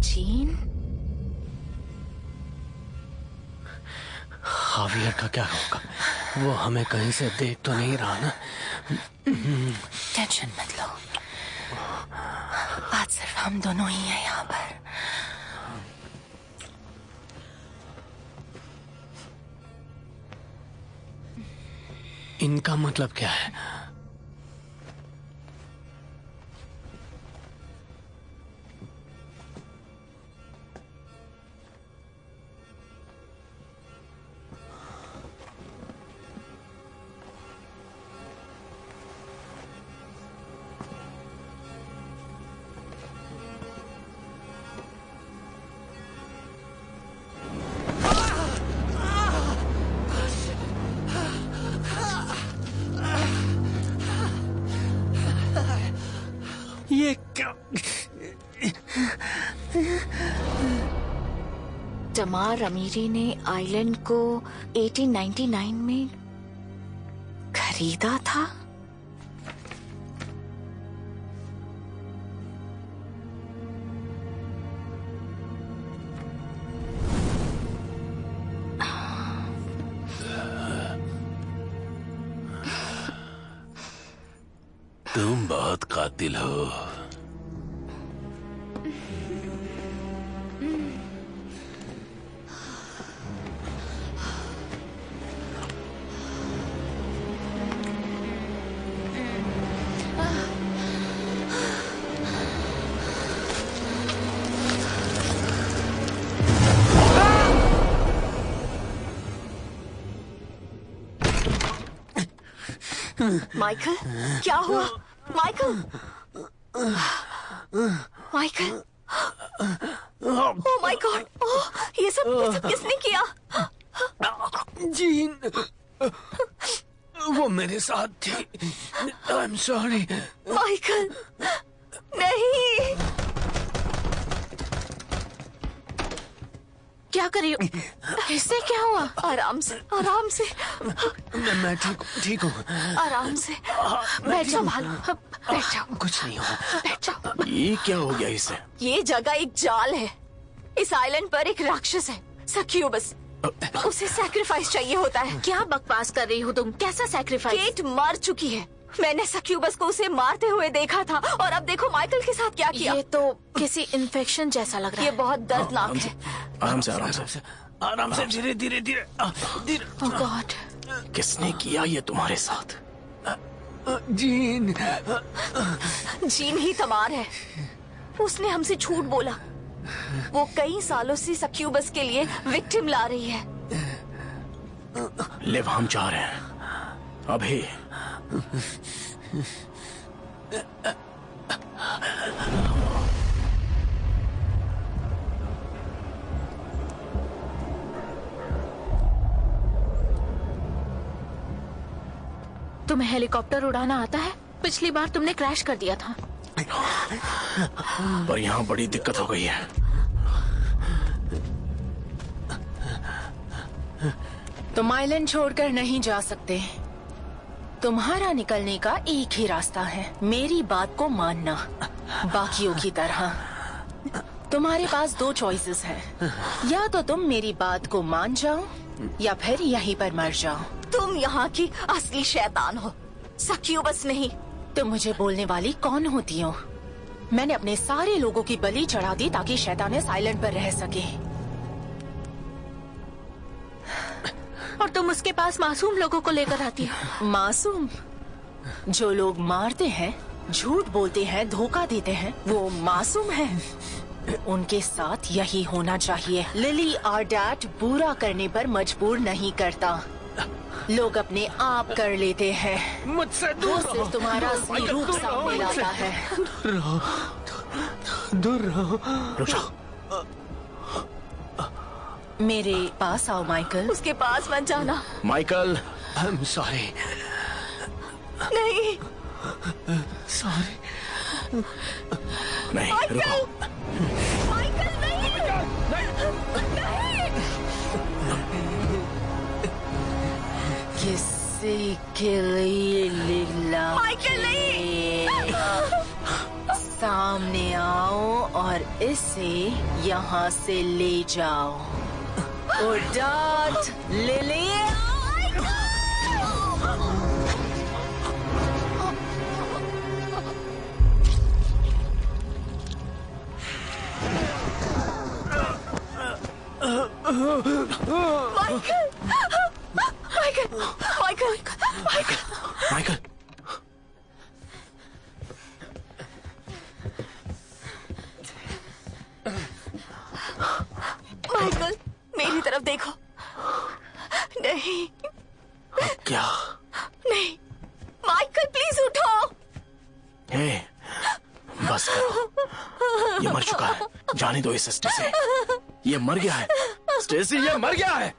जीन, हावियर का क्या होगा? वो हमें कहीं से देख तो नहीं रहा ना? टेंशन मत लो, आज सिर्फ हम दोनों ही हैं यहाँ पर। इनका मतलब क्या है? ये क्या? तमार अमीरी ने आइलैंड को 1899 में खरीदा था? तुम बहुत कातिल हो। माइकल, क्या हुआ? Michael, Michael, oh my god, oh ये सब किसने किया? जीन, वो मेरे साथ थी। आई एम सॉरी। माइकल, नहीं। क्या कर रही हो? इससे क्या हुआ? आराम से, आराम से। मैं ठीक हूँ। आराम से बैठ जाओ, बैठ जाओ। कुछ नहीं हुआ। बैठ जाओ। ये क्या हो गया इसे? ये जगह एक जाल है। इस आइलैंड पर एक राक्षस है, सक्यूबस। उसे सैक्रिफाइस चाहिए होता है। क्या बकवास कर रही हो तुम? कैसा सैक्रिफाइस? केट मर चुकी है। मैंने सक्यूबस को उसे मारते हुए देखा था, और अब देखो माइकल के साथ क्या किया। ये तो किसी इन्फेक्शन जैसा लग रहा है। ये बहुत दर्दनाक है। आराम से, आराम से, आराम से, धीरे धीरे धीरे धीरे। ओह गॉड, किसने किया ये तुम्हारे साथ? जीन, जीन ही तमार है। उसने हमसे झूठ बोला। वो कई सालों से सक्यूबस के लिए विक्टिम ला रही है। लिव, हम जा रहे हैं अभी। तुम्हें हेलीकॉप्टर उड़ाना आता है? पिछली बार तुमने क्रैश कर दिया था। पर यहाँ बड़ी दिक्कत हो गई है। तुम आइलैंड छोड़कर नहीं जा सकते। तुम्हारा निकलने का एक ही रास्ता है, मेरी बात को मानना। बाकियों की तरह तुम्हारे पास दो चॉइसेस हैं। या तो तुम मेरी बात को मान जाओ, या फिर यहीं पर मर जाओ। तुम यहाँ की असली शैतान हो, सक्यूबस नहीं। तुम मुझे बोलने वाली कौन होती हो? मैंने अपने सारे लोगों की बलि चढ़ा दी ताकि शैतान इस आइलैंड पर रह सके। और तुम उसके पास मासूम लोगों को लेकर आती हो। मासूम? जो लोग मारते हैं, झूठ बोलते हैं, धोखा देते हैं, वो मासूम हैं। उनके साथ यही होना चाहिए। लिली और डैड बुरा करने पर मजबूर नहीं करता, लोग अपने आप कर लेते हैं। मुझसे वो दूर सिर्फ तुम्हारा असली रूप सामने लाता है। दूर रहो। रुक जाओ। मेरे पास आओ माइकल। उसके पास मत जाना। Michael, I am sorry. नहीं, सॉरी। नहीं, रुको। माइकल नहीं, नहीं। किसी के लिए लीला माइकल नहीं। सामने आओ और इसे यहाँ से ले जाओ। उड़ाट Lily. Michael, Michael, Michael, Michael, Michael, Michael, मेरी तरफ देखो। नहीं, अब क्या? नहीं, माइकल प्लीज उठो। हे, बस करो। ये मर चुका है, जाने दो इस स्टेसी। ये मर गया है स्टेसी, ये मर गया है।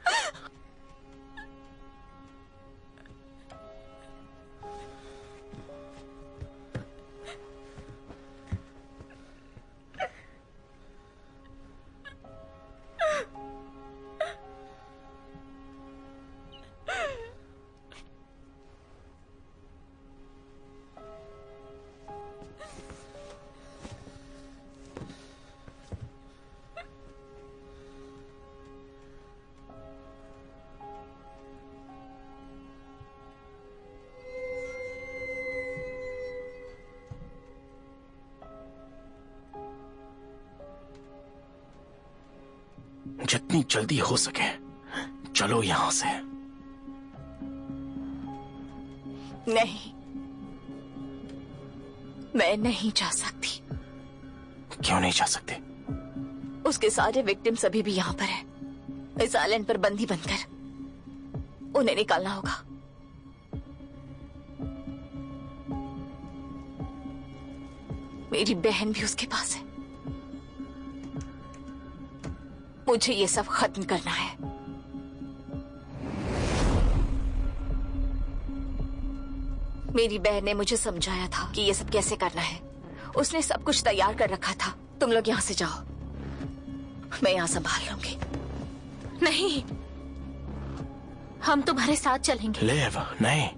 जितनी जल्दी हो सके चलो यहां से। नहीं, मैं नहीं जा सकती। क्यों नहीं जा सकते? उसके सारे विक्टिम्स अभी भी यहाँ पर हैं। इस आइलैंड पर बंदी बनकर उन्हें निकालना होगा। मेरी बहन भी उसके पास है। मुझे ये सब खत्म करना है। मेरी बहन ने मुझे समझाया था कि ये सब कैसे करना है। उसने सब कुछ तैयार कर रखा था। तुम लोग यहाँ से जाओ, मैं यहाँ संभाल लूंगी। नहीं, हम तुम्हारे साथ चलेंगे। लेव, नहीं।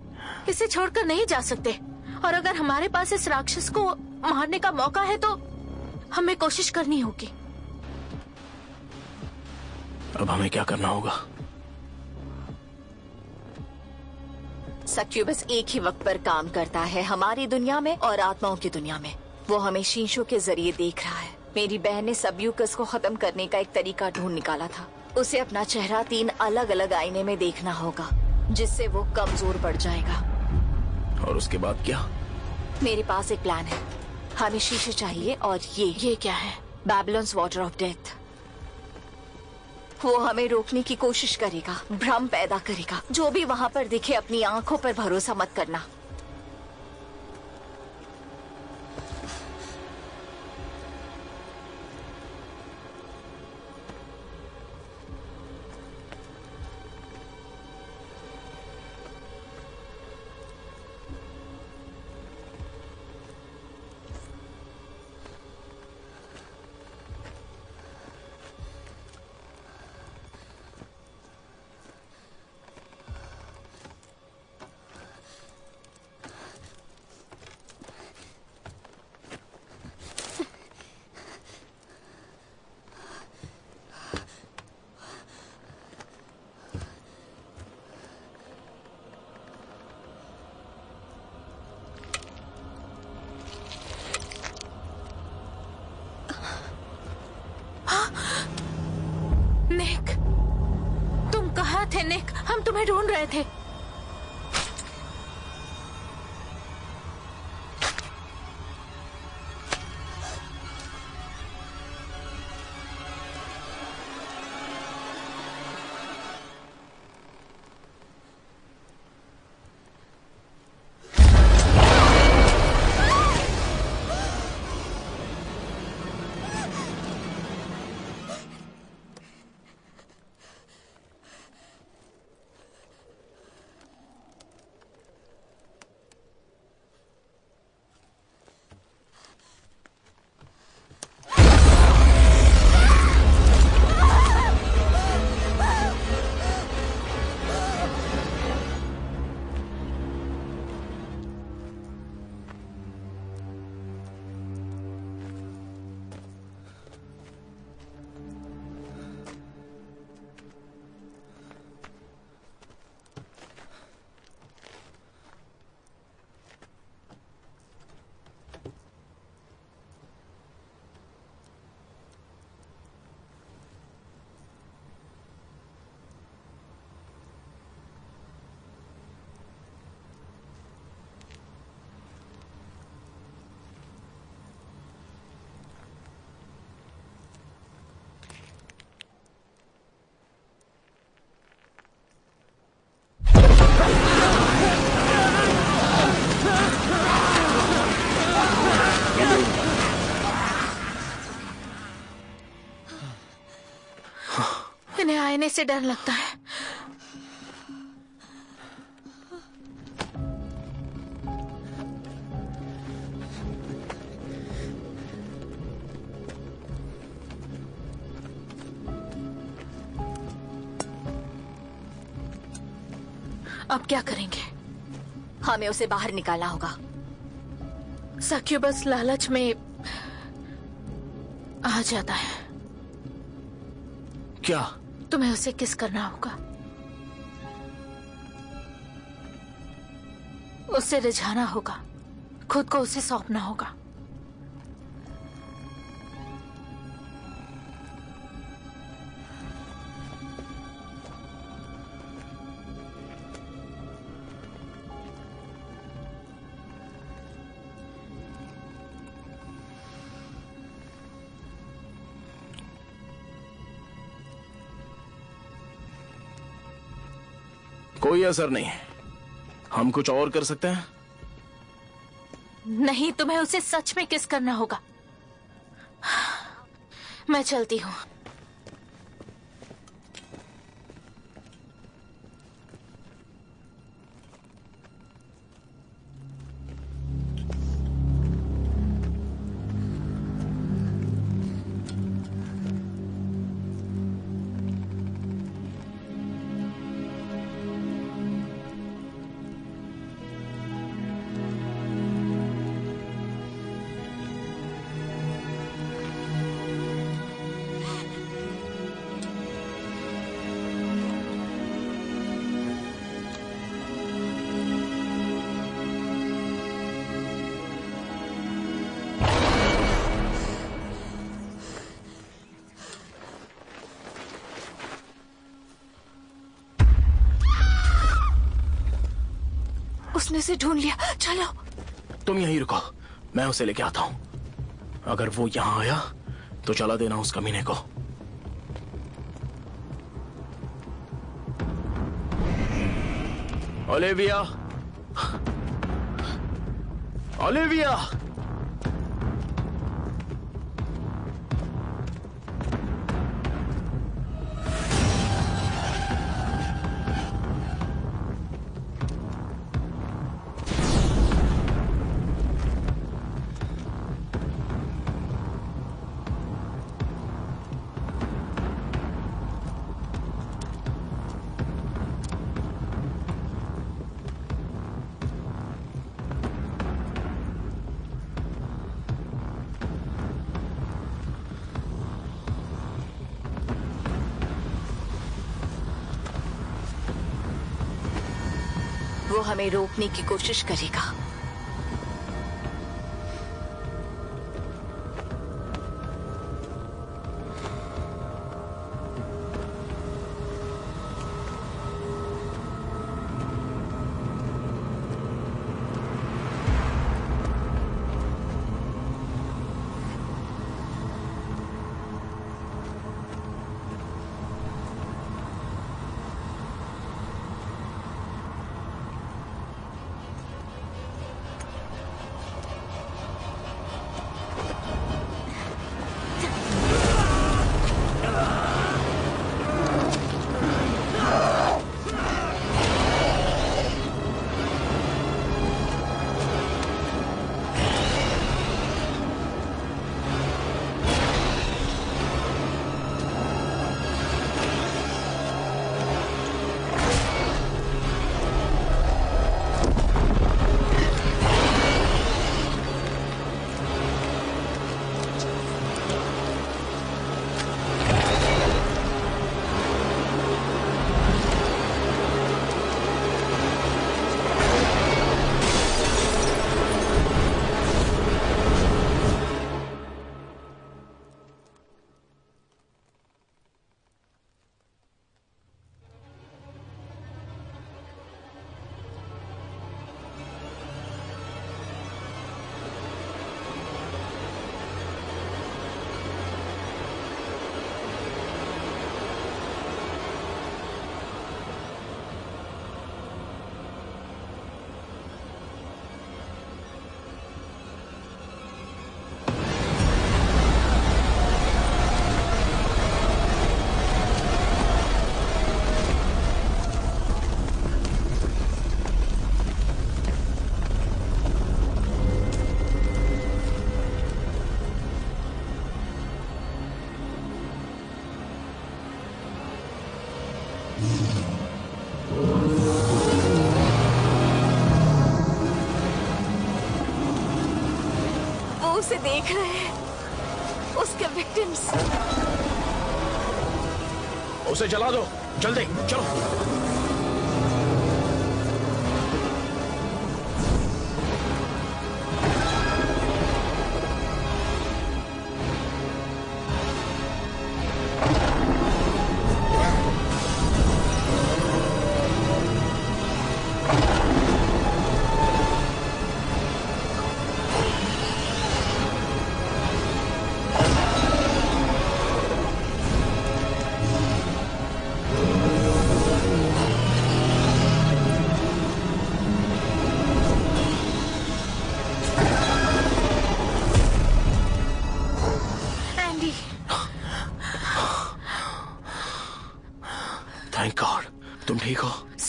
इसे छोड़कर नहीं जा सकते। और अगर हमारे पास इस राक्षस को मारने का मौका है तो हमें कोशिश करनी होगी। अब हमें क्या करना होगा? सक्यूबस एक ही वक्त पर काम करता है, हमारी दुनिया में और आत्माओं की दुनिया में। वो हमें शीशों के जरिए देख रहा है। मेरी बहन ने सबयूकस को खत्म करने का एक तरीका ढूंढ निकाला था। उसे अपना चेहरा 3 अलग अलग आईने में देखना होगा, जिससे वो कमजोर पड़ जाएगा। और उसके बाद क्या? मेरे पास एक प्लान है। हमें शीशे चाहिए और ये क्या है? बैबिलोन्स वाटर ऑफ डेथ। वो हमें रोकने की कोशिश करेगा, भ्रम पैदा करेगा। जो भी वहां पर दिखे अपनी आंखों पर भरोसा मत करना। निक, तुम कहाँ थे निक? हम तुम्हें ढूंढ रहे थे। इन्हें आईने से डर लगता है। अब क्या करेंगे? हमें उसे बाहर निकालना होगा। सक्यूबस लालच में आ जाता है। क्या? तुम्हें उसे किस करना होगा, उससे रिझाना होगा, खुद को उसे सौंपना होगा। कोई असर नहीं। हम कुछ और कर सकते हैं? नहीं, तुम्हें उसे सच में किस करना होगा। मैं चलती हूँ। उसने उसे ढूंढ लिया। चलो। तुम यहीं रुको, मैं उसे लेके आता हूं। अगर वो यहां आया तो चला देना उस कमीने को। ओलिविया, ओलिविया, वो हमें रोकने की कोशिश करेगा। उसे देख रहे हैं, उसके विक्टिम्स। उसे जला दो, जल्दी चलो।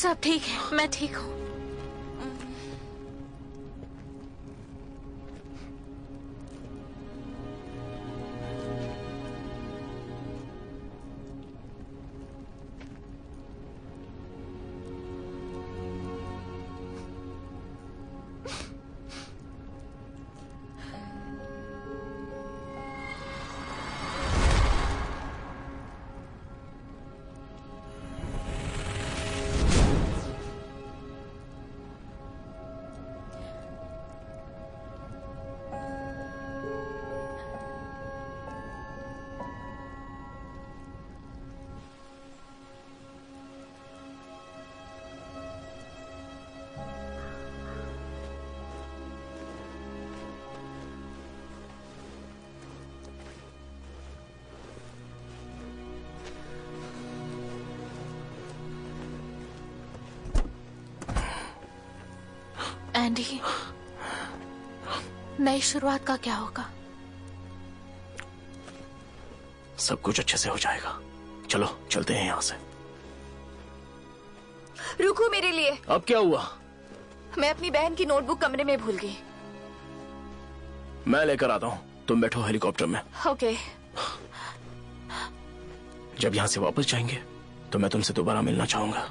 सब ठीक है, मैं ठीक हूँ। एंडी, नई शुरुआत का क्या होगा? सब कुछ अच्छे से हो जाएगा। चलो चलते हैं यहाँ से। रुको मेरे लिए। अब क्या हुआ? मैं अपनी बहन की नोटबुक कमरे में भूल गई। मैं लेकर आता हूँ, तुम बैठो हेलीकॉप्टर में। ओके। जब यहाँ से वापस जाएंगे तो मैं तुमसे दोबारा मिलना चाहूंगा।